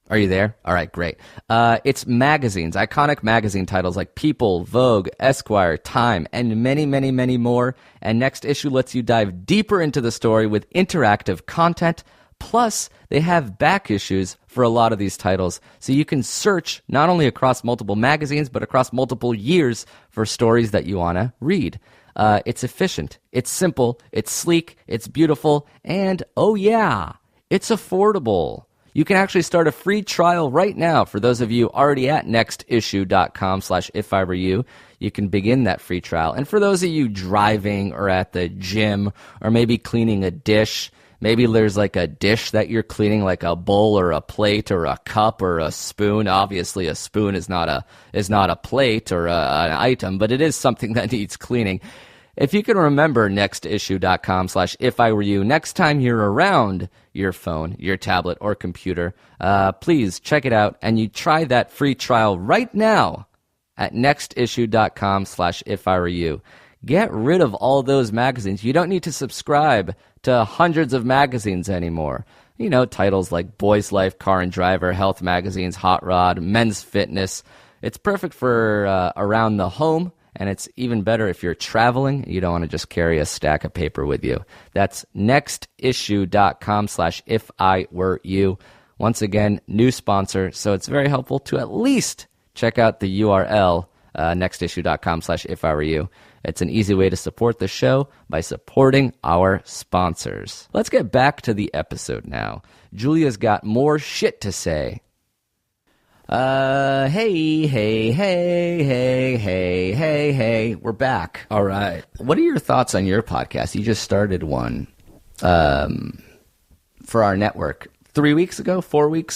Are you there? All right, great. It's magazines, iconic magazine titles like People, Vogue, Esquire, Time, and many, many, many more. And Next Issue lets you dive deeper into the story with interactive content. Plus, they have back issues for a lot of these titles, so you can search not only across multiple magazines, but across multiple years for stories that you want to read. It's efficient, it's simple, it's sleek, it's beautiful, and oh yeah, it's affordable. You can actually start a free trial right now for those of you already at nextissue.com/ifiwereyou. You can begin that free trial. And for those of you driving or at the gym or maybe cleaning a dish, maybe there's like a dish that you're cleaning, like a bowl or a plate or a cup or a spoon. Obviously, a spoon is not a plate or an item, but it is something that needs cleaning. If you can remember nextissue.com/ifiwereyou next time you're around your phone, your tablet, or computer, please check it out and you try that free trial right now at nextissue.com/ifiwereyou. Get rid of all those magazines. You don't need to subscribe to hundreds of magazines anymore. You know, titles like Boys Life, Car and Driver, Health Magazines, Hot Rod, Men's Fitness. It's perfect for around the home, and it's even better if you're traveling. You don't want to just carry a stack of paper with you. That's nextissue.com/ifiwereyou. Once again, new sponsor, so it's very helpful to at least check out the URL, nextissue.com/ifiwereyou. It's an easy way to support the show by supporting our sponsors. Let's get back to the episode now. Julia's got more shit to say. Hey. We're back. All right. What are your thoughts on your podcast? You just started one for our network 4 weeks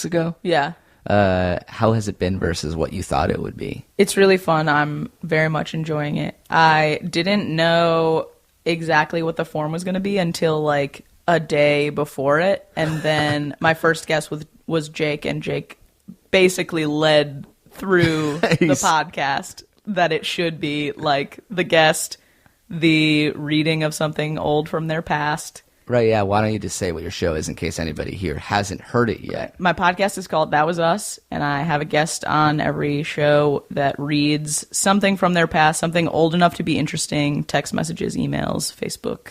ago? Yeah. How has it been versus what you thought it would be? It's really fun. I'm very much enjoying it. I didn't know exactly what the form was going to be until like a day before it. And then my first guest was Jake, and Jake basically led through the podcast that it should be like the guest, the reading of something old from their past, Right, yeah. Why don't you just say what your show is in case anybody here hasn't heard it yet? My podcast is called That Was Us, and I have a guest on every show that reads something from their past, something old enough to be interesting, text messages, emails, Facebook,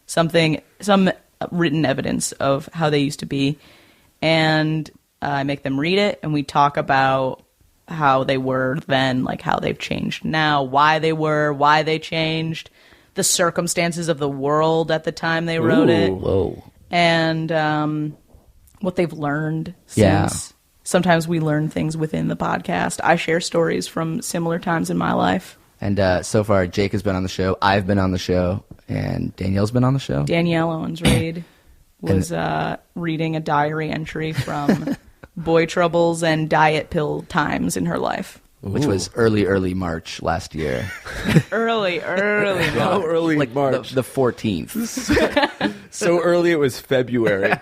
some written evidence of how they used to be. And I make them read it, and we talk about how they were then, like how they've changed now, why they changed, the circumstances of the world at the time they wrote it. Whoa. And what they've learned since. Yeah. Sometimes we learn things within the podcast. I share stories from similar times in my life. And so far, Jake has been on the show, I've been on the show, and Danielle's been on the show. Danielle Owens-Reid was reading a diary entry from boy troubles and diet pill times in her life. Which was early March last year. Early March. How early Like March? the 14th. So early it was February.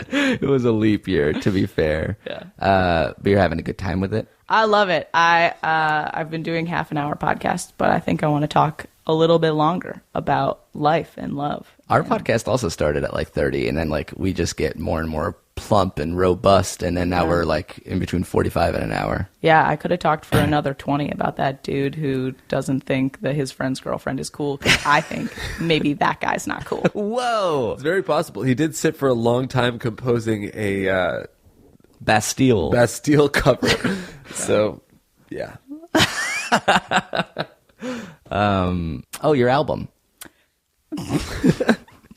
It was a leap year, to be fair. Yeah. But you're having a good time with it? I love it. I've been doing half an hour podcast, but I think I want to talk a little bit longer about life and love. Our podcast also started at like 30, and then like we just get more and more plump and robust, and then now we're like in between 45 and an hour. Yeah, I could have talked for another 20 about that dude who doesn't think that his friend's girlfriend is cool, because I think maybe that guy's not cool. Whoa! It's very possible. He did sit for a long time composing a Bastille. cover. So, yeah. Oh, your album.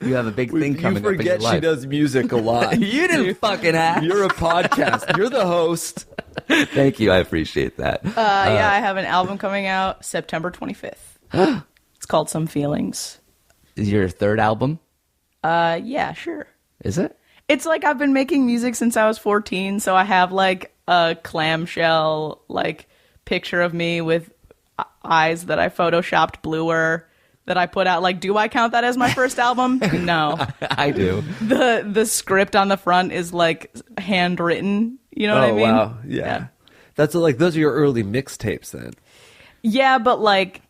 You have a big thing coming up in your You forget life. she does music a lot. You didn't fucking ask. You're a podcast. You're the host. Thank you. I appreciate that. Yeah, I have an album coming out September 25th. It's called Some Feelings. Is your third album? Yeah, sure. Is it? It's like I've been making music since I was 14, so I have like a clamshell like picture of me with eyes that I photoshopped bluer that I put out. Like, do I count that as my first album? No. I do. The script on the front is like handwritten. You know what I mean? Oh, wow. Yeah. That's like, those are your early mixtapes then. Yeah, but like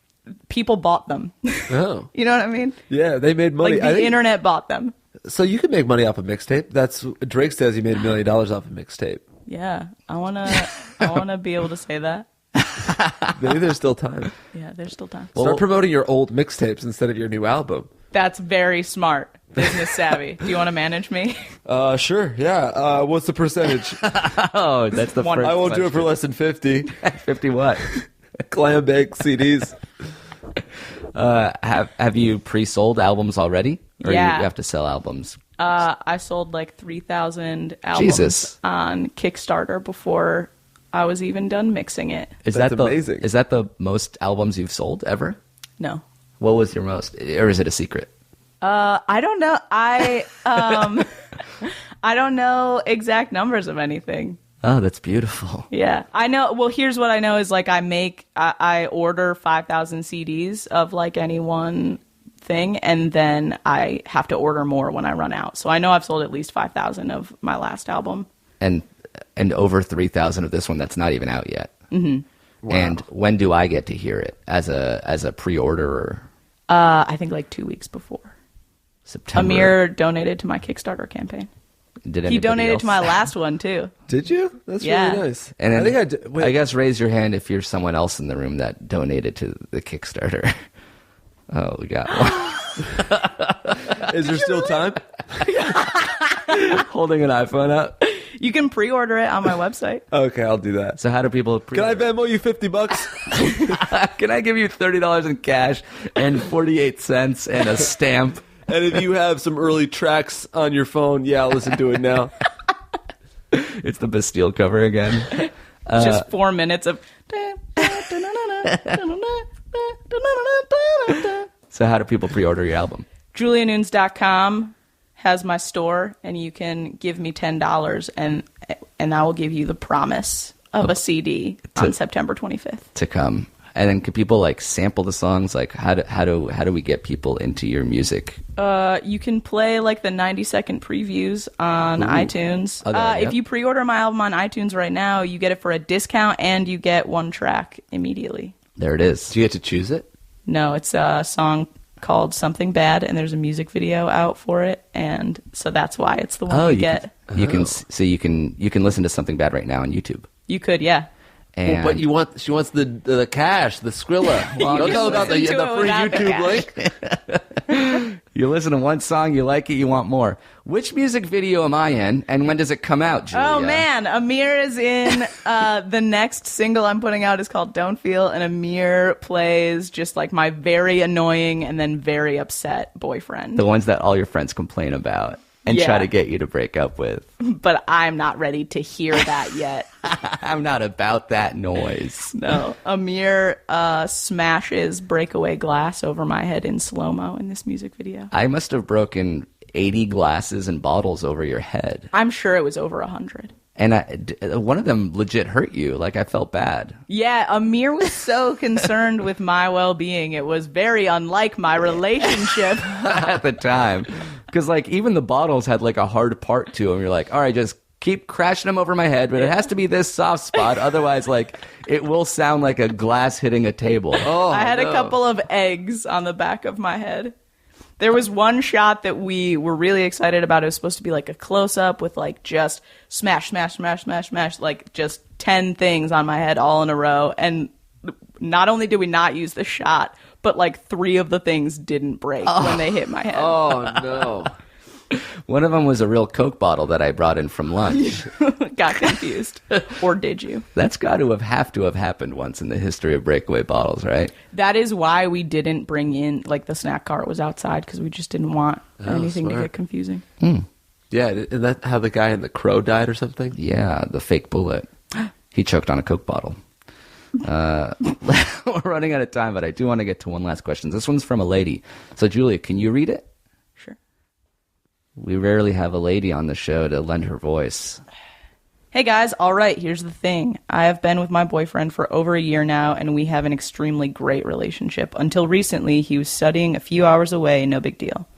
people bought them. Oh. You know what I mean? Yeah, they made money. Like the internet bought them. So you can make money off a mixtape. That's Drake says he made $1 million off a mixtape. Yeah, I wanna be able to say that. Maybe there's still time. Yeah, there's still time. Start promoting your old mixtapes instead of your new album. That's very smart. Business savvy. Do you want to manage me? Sure. Yeah. What's the percentage? Oh, that's the One- first I won't do it for question. less than 50. 50 what? Clam bake CDs. Have you pre-sold albums already? Or Yeah. you have to sell albums? I sold like 3,000 albums Jesus. on Kickstarter before I was even done mixing it. Is That's that amazing. Is that the most albums you've sold ever? No. What was your most? Or is it a secret? I don't know. I don't know exact numbers of anything. Oh, that's beautiful. Yeah, I know. Well, here's what I know is like I order 5,000 CDs of like any one thing, and then I have to order more when I run out. So I know I've sold at least 5,000 of my last album. And over 3,000 of this one that's not even out yet. Mm-hmm. Wow. And when do I get to hear it as a pre-orderer? I think like 2 weeks before. September. Amir donated to my Kickstarter campaign. Did He anybody donated else? to my last one too. Did you? That's Yeah. really nice. And then, I think wait. I guess raise your hand if you're someone else in the room that donated to the Kickstarter. Oh, we got one. Is there still time? Holding an iPhone up. You can pre-order it on my website. Okay, I'll do that. So how do people Can I Venmo you $50? Can I give you $30 in cash and 48 cents and a stamp? And if you have some early tracks on your phone, yeah, I'll listen to it now. It's the Bastille cover again. Just 4 minutes of. So how do people pre-order your album? JuliaNunes.com has my store, and you can give me $10, and I will give you the promise of a CD on September 25th. To come. And then could people like sample the songs? Like how do we get people into your music? You can play like the 90-second previews on iTunes. Oh, there, If yep. you pre-order my album on iTunes right now, you get it for a discount, and you get one track immediately. There it is. Do you get to choose it? No, it's a song called Something Bad, and there's a music video out for it, and so that's why it's the one you get. You can listen to Something Bad right now on YouTube. You could, yeah. And But she wants the cash, the Skrilla. Don't tell about the listen to free it without the YouTube link. you listen to one song, you like it, you want more. Which music video am I in, and when does it come out, Julia? Oh man, Amir is in the next single I'm putting out is called Don't Feel, and Amir plays just like my very annoying and then very upset boyfriend. The ones that all your friends complain about and Yeah. try to get you to break up with. But I'm not ready to hear that yet. I'm not about that noise. No. Amir smashes breakaway glass over my head in slow-mo in this music video. I must have broken 80 glasses and bottles over your head. I'm sure it was over 100. And one of them legit hurt you. Like, I felt bad. Yeah, Amir was so concerned with my well-being. It was very unlike my relationship. At the time. Because, like, even the bottles had, like, a hard part to them. You're like, all right, just keep crashing them over my head, but it has to be this soft spot. Otherwise, like, it will sound like a glass hitting a table. I had a couple of eggs on the back of my head. There was one shot that we were really excited about. It was supposed to be like a close-up with like just smash, smash, smash, smash, smash, like just 10 things on my head all in a row. And not only did we not use the shot, but like 3 of the things didn't break when they hit my head. Oh, no. One of them was a real Coke bottle that I brought in from lunch. Got confused. Or did you? That's got to have happened once in the history of breakaway bottles, right? That is why we didn't bring in, like the snack cart was outside because we just didn't want anything to smart. get confusing. Yeah, isn't that how the guy in The Crow died or something? Yeah, the fake bullet. He choked on a Coke bottle. We're running out of time, but I do want to get to one last question. This one's from a lady. So, Julia, can you read it? Sure. We rarely have a lady on the show to lend her voice. Hey guys, all right, here's the thing. I have been with my boyfriend for over a year now, and we have an extremely great relationship. Until recently, he was studying a few hours away, no big deal.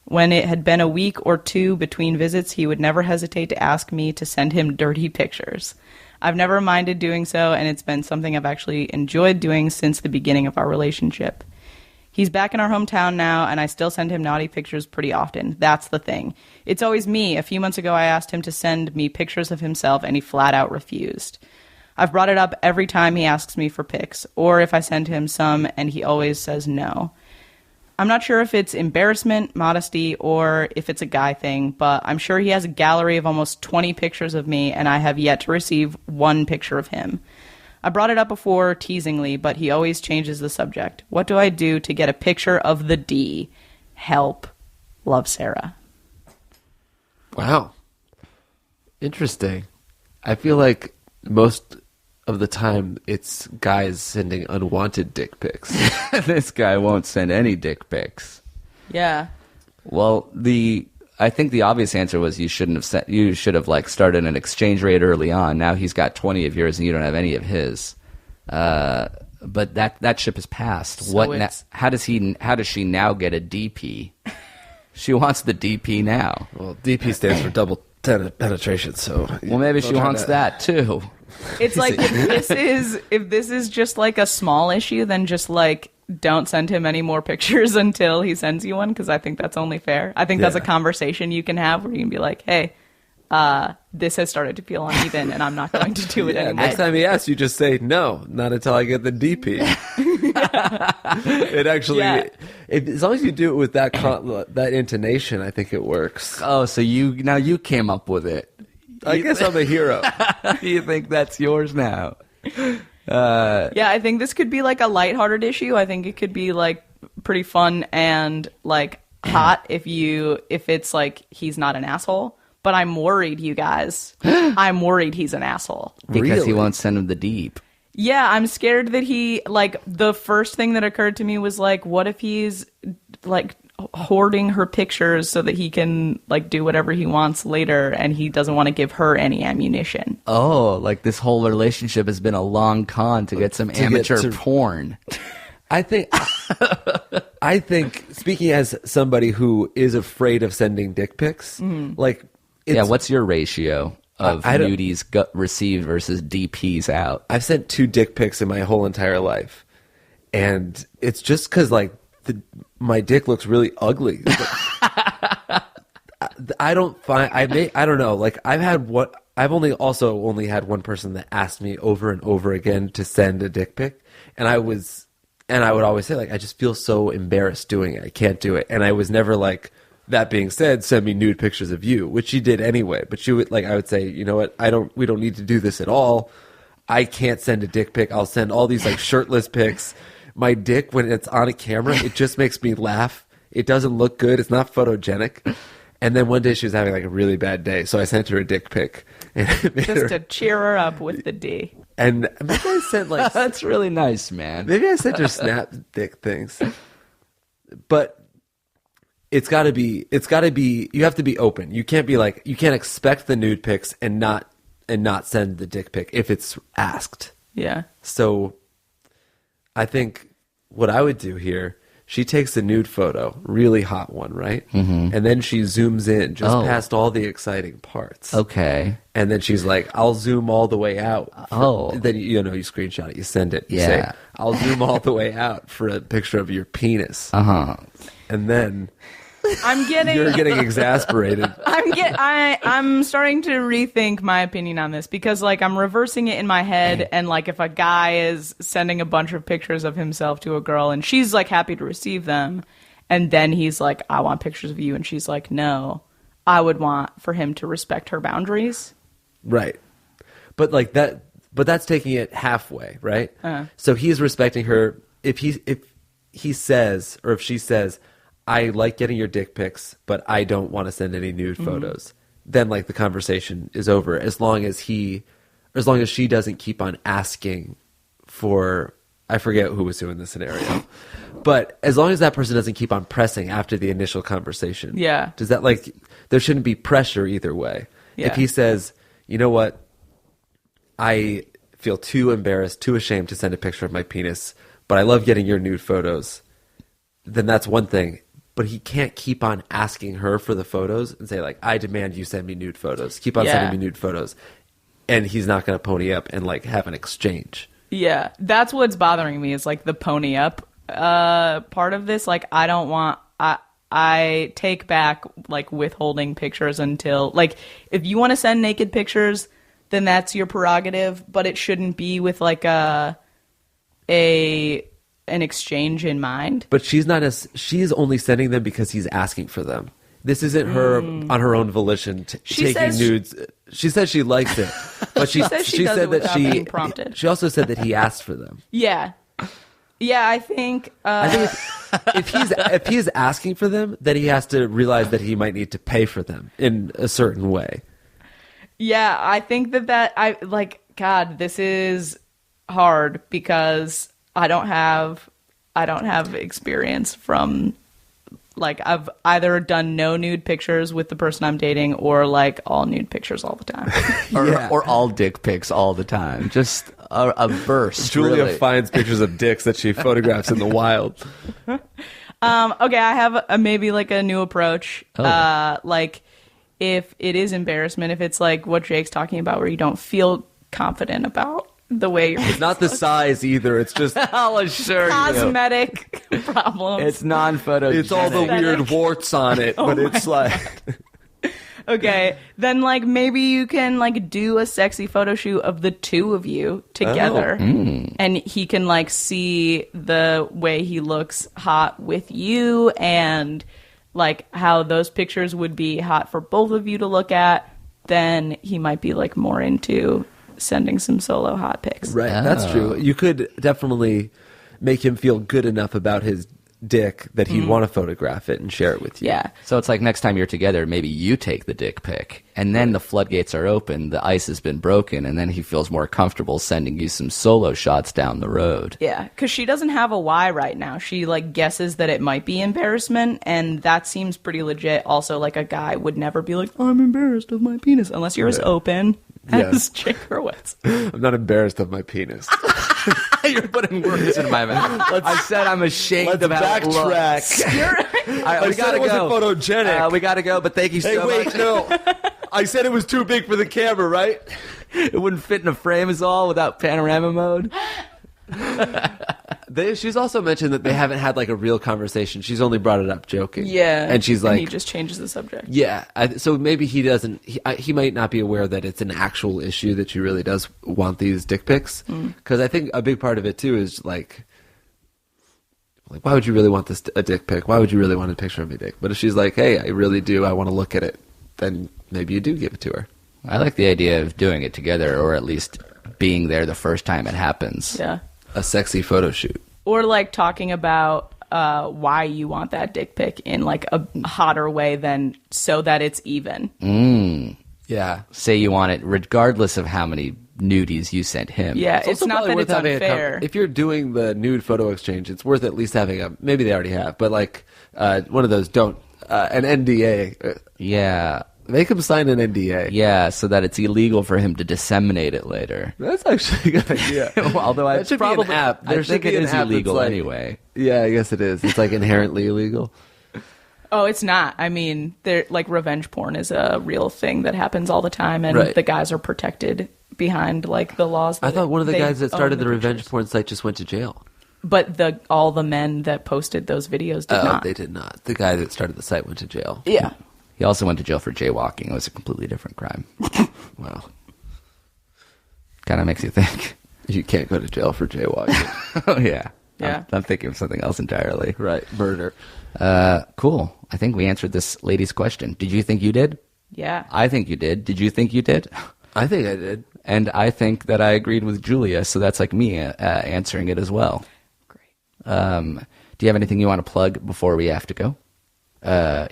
When it had been a week or 2 between visits, he would never hesitate to ask me to send him dirty pictures. I've never minded doing so, and it's been something I've actually enjoyed doing since the beginning of our relationship. He's back in our hometown now, and I still send him naughty pictures pretty often. That's the thing. It's always me. A few months ago, I asked him to send me pictures of himself, and he flat out refused. I've brought it up every time he asks me for pics, or if I send him some, and he always says no. I'm not sure if it's embarrassment, modesty, or if it's a guy thing, but I'm sure he has a gallery of almost 20 pictures of me, and I have yet to receive one picture of him. I brought it up before teasingly, but he always changes the subject. What do I do to get a picture of the D? Help. Love, Sarah. Wow. Interesting. I feel like most of the time it's guys sending unwanted dick pics. This guy won't send any dick pics. Yeah. Well, I think the obvious answer was you should have like started an exchange rate early on. Now he's got 20 of yours and you don't have any of his. But that ship has passed. So how does she now get a DP? She wants the DP now. Well, DP stands for double penetration, so... Well, maybe she wants that too. It's like if this is just like a small issue, then just like don't send him any more pictures until he sends you one, because I think that's only fair. I think that's a conversation you can have where you can be like, hey, this has started to feel uneven and I'm not going to do it anymore. Next time he asks, you just say, no, not until I get the DP. It actually, as long as you do it with that intonation, I think it works. Oh, so you came up with it. I guess I'm a hero. You think that's yours now? Yeah, I think this could be like a lighthearted issue. I think it could be like pretty fun and like hot if it's like he's not an asshole. But I'm worried, you guys. I'm worried he's an asshole. Because he won't send him the deep. Yeah, I'm scared that the first thing that occurred to me was like, what if he's like hoarding her pictures so that he can like do whatever he wants later and he doesn't want to give her any ammunition. Oh, like this whole relationship has been a long con to get some amateur porn. I think speaking as somebody who is afraid of sending dick pics, like what's your ratio of nudies received versus DPs out? I've sent 2 dick pics in my whole entire life, and it's just because like my dick looks really ugly. I don't know. Like I've only had one person that asked me over and over again to send a dick pic, and I would always say, like, I just feel so embarrassed doing it. I can't do it. And I was never like, that being said, send me nude pictures of you, which she did anyway. But she would, like, I would say, you know what? We don't need to do this at all. I can't send a dick pic. I'll send all these like shirtless pics. My dick, when it's on a camera, it just makes me laugh. It doesn't look good. It's not photogenic. And then one day she was having like a really bad day, so I sent her a dick pic. And just to cheer her up with the D. And maybe I sent like... That's really nice, man. Maybe I sent her snap dick things. But it's got to be, you have to be open. You can't be like, you can't expect the nude pics and not send the dick pic if it's asked. Yeah. So I think what I would do here, she takes a nude photo, really hot one, right? Mm-hmm. And then she zooms in just past all the exciting parts. Okay. And then she's like, I'll zoom all the way out. Then, you screenshot it, you send it. You say, I'll zoom all the way out for a picture of your penis. Uh-huh. And then... You're getting exasperated. I'm starting to rethink my opinion on this because, like, I'm reversing it in my head, and like, if a guy is sending a bunch of pictures of himself to a girl and she's like happy to receive them, and then he's like, I want pictures of you, and she's like, no, I would want for him to respect her boundaries. Right. But like that, but that's taking it halfway, right? So he's respecting her. If he says, or if she says, I like getting your dick pics, but I don't want to send any nude photos. Then like the conversation is over as long as she doesn't keep on asking for, I forget who was doing the scenario, but as long as that person doesn't keep on pressing after the initial conversation. Yeah. Does that, like, there shouldn't be pressure either way. Yeah. If he says, you know what, I feel too embarrassed, too ashamed to send a picture of my penis, but I love getting your nude photos, then that's one thing. But he can't keep on asking her for the photos and say, like, I demand you send me nude photos. Keep on sending me nude photos. And he's not going to pony up and, like, have an exchange. Yeah, that's what's bothering me is, like, the pony up part of this. Like, I don't want... I take back, like, withholding pictures until... Like, if you want to send naked pictures, then that's your prerogative. But it shouldn't be with, like, an exchange in mind. But she's only sending them because he's asking for them. This isn't her on her own volition taking nudes. She says she likes it, but she says she does said it that without being prompted. She also said that he asked for them. Yeah, I think. If he's asking for them, then he has to realize that he might need to pay for them in a certain way. Yeah, I think that I like. God, this is hard because I don't have experience from, like, I've either done no nude pictures with the person I'm dating or like all nude pictures all the time. or all dick pics all the time. Just a burst. Julia really. finds pictures of dicks that she photographs in the wild. Okay, I have maybe like a new approach. Like, if it is embarrassment, if it's like what Jake's talking about where you don't feel confident about the way you're... It's not the size either. It's just... I'll assure you. Cosmetic problems. It's non-photogenic. It's all the weird warts on it, but it's like... Okay, then, like, maybe you can, like, do a sexy photo shoot of the two of you together. And he can, like, see the way he looks hot with you and, like, how those pictures would be hot for both of you to look at. Then he might be, like, more into sending some solo hot pics. Right, that's true. You could definitely make him feel good enough about his dick that he'd want to photograph it and share it with you. Yeah. So it's like next time you're together, maybe you take the dick pic, and then the floodgates are open, the ice has been broken, and then he feels more comfortable sending you some solo shots down the road. Yeah, because she doesn't have a why right now. She, like, guesses that it might be embarrassment, and that seems pretty legit. Also, like, a guy would never be like, I'm embarrassed of my penis, unless you're as open as Jake Hurwitz. I'm not embarrassed of my penis. You're putting words in my mouth. I said I'm ashamed of how it looks. Backtrack. All right, we gotta go. It wasn't photogenic. We gotta go, but thank you so much. No. I said it was too big for the camera, right? It wouldn't fit in a frame is all without panorama mode. She's also mentioned that they haven't had like a real conversation. She's only brought it up joking. Yeah. And she's like, he just changes the subject. yeah. So maybe he doesn't, he might not be aware that it's an actual issue that she really does want these dick pics. Because I think a big part of it too is like, why would you really want a dick pic? Why would you really want a picture of me dick? But if she's like, hey, I really do, I want to look at it, then maybe you do give it to her. I like the idea of doing it together, or at least being there the first time it happens. Yeah. A sexy photo shoot. Or like talking about why you want that dick pic in like a hotter way than so that it's even. Yeah. Say you want it regardless of how many nudies you sent him. Yeah, it's also not probably that worth it's having unfair. if you're doing the nude photo exchange, it's worth at least having maybe they already have, but like one of those an NDA. Yeah. Make him sign an NDA. Yeah, so that it's illegal for him to disseminate it later. That's actually a good idea. Although that should probably, be an app. I think it is illegal like, anyway. Yeah, I guess it is. It's like inherently illegal. Oh, it's not. I mean, like revenge porn is a real thing that happens all the time, and Right. the guys are protected behind like the laws. I thought one of the they guys that own started the revenge pictures. porn site just went to jail. But all the men that posted those videos did not. They did not. The guy that started the site went to jail. Yeah. He also went to jail for jaywalking. It was a completely different crime. Wow. Kind of makes you think. You can't go to jail for jaywalking. Oh, yeah. Yeah. I'm thinking of something else entirely. Right. Murder. Cool. I think we answered this lady's question. Did you think you did? Yeah. I think you did. Did you think you did? I think I did. And I think that I agreed with Julia, so that's like me answering it as well. Great. Do you have anything you want to plug before we have to go?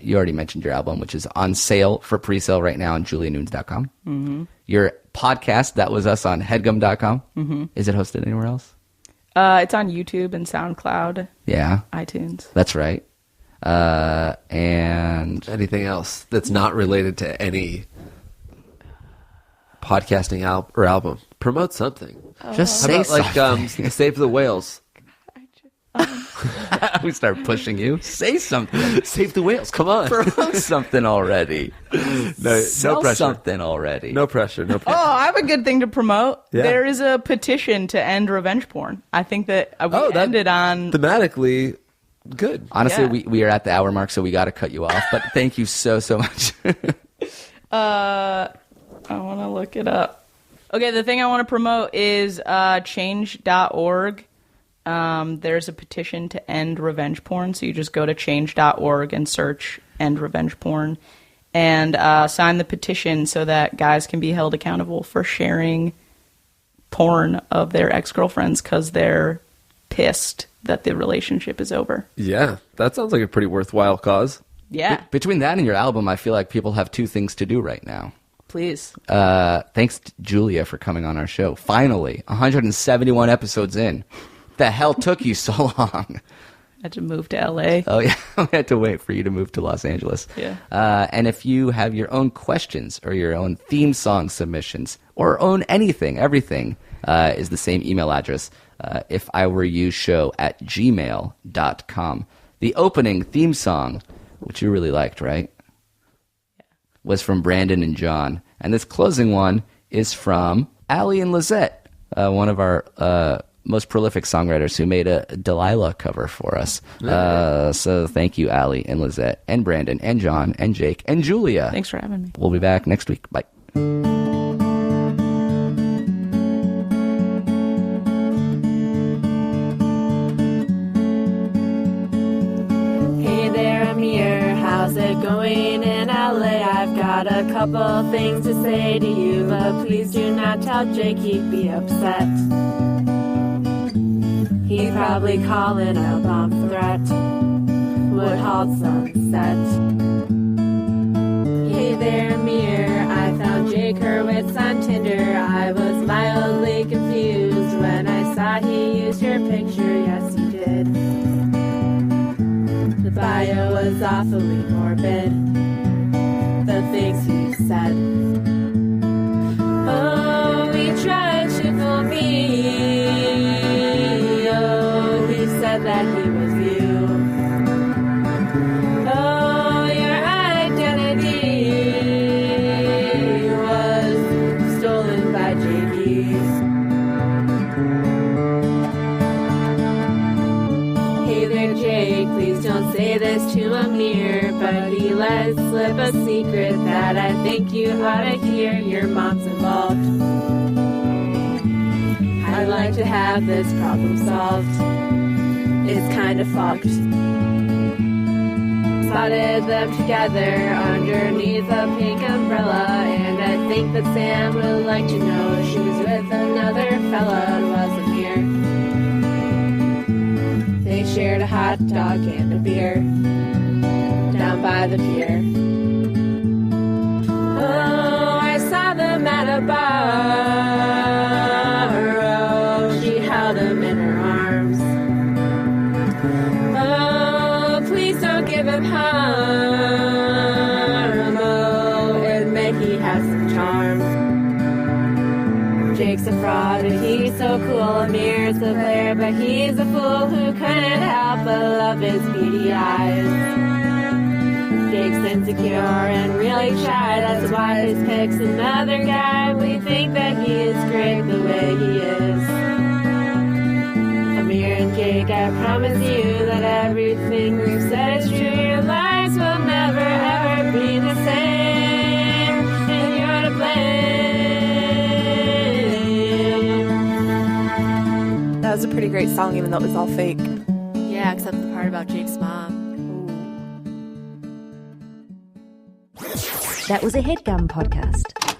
You already mentioned your album, which is on sale for pre-sale right now on julianunes.com. Mm-hmm. Your podcast, that was us on headgum.com. Mm-hmm. Is it hosted anywhere else? It's on YouTube and SoundCloud, Yeah, iTunes. that's right. And Anything else that's not related to any podcasting album? Promote something. just How say about something. like Save the Whales? We start pushing you. Say something. Save the Whales. Come on. Promote something already. No Sell pressure. something already. No pressure. No pressure. Oh, I have a good thing to promote. Yeah. There is a petition to end revenge porn. I think that we ended on... Thematically good. Honestly, Yeah. we are at the hour mark, so we got to cut you off. But thank you so much. I want to look it up. Okay, the thing I want to promote is change.org. There's a petition to end revenge porn, so you just go to change.org and search end revenge porn and sign the petition so that guys can be held accountable for sharing porn of their ex-girlfriends because they're pissed that the relationship is over. Yeah, that sounds like a pretty worthwhile cause. Yeah, Between that and your album, I feel like people have two things to do right now. please. Thanks to Julia for coming on our show. Finally, 171 episodes in. The hell took you so long? I had to move to LA. Oh, yeah. I had to wait for you to move to Los Angeles. Yeah. And if you have your own questions or your own theme song submissions or own anything, everything is the same email address. If I Were You Show at gmail.com. The opening theme song, which you really liked, right? Yeah. Was from Brandon and John. And this closing one is from Allie and Lizette, one of our most prolific songwriters who made a Delilah cover for us. So thank you, Allie and Lizette and Brandon and John and Jake and Julia. Thanks for having me. We'll be back next week. Bye. Hey there, I'm here. How's it going in LA? I've got a couple things to say to you, but please do not tell Jake, he'd be upset. He'd probably call it a bomb threat. Would halt sunset. Hey there, mirror. I found Jake Hurwitz on Tinder. I was mildly confused when I saw he used your picture. Yes, he did. The bio was awfully morbid. The things he said. Oh, he tried to fool me. Oh, he said that he was you. Oh, your identity was stolen by JD. this to Amir, but he let slip a secret that I think you ought to hear. Your mom's involved. I'd like to have this problem solved. It's kind of fucked. Spotted them together underneath a pink umbrella, and I think that Sam would like to know she's with another fella. It wasn't here. They shared a hot dog and a beer down by the pier. Oh, I saw them at a bar. Oh, she held him in her arms. Oh, please don't give him harm. Oh, admit he has some charm. Jake's a fraud and he's so cool. Amir's a player, but he's a fool who couldn't help but love his beady eyes. Jake's insecure and really shy, that's why he picks another guy. We think that he is great the way he is. Amir and Jake, I promise you that everything we've said is true. Your lives will never ever be the same, and you're to blame. That was a pretty great song, even though it was all fake. Yeah, except the part about Jake's mom. That was a Headgum podcast.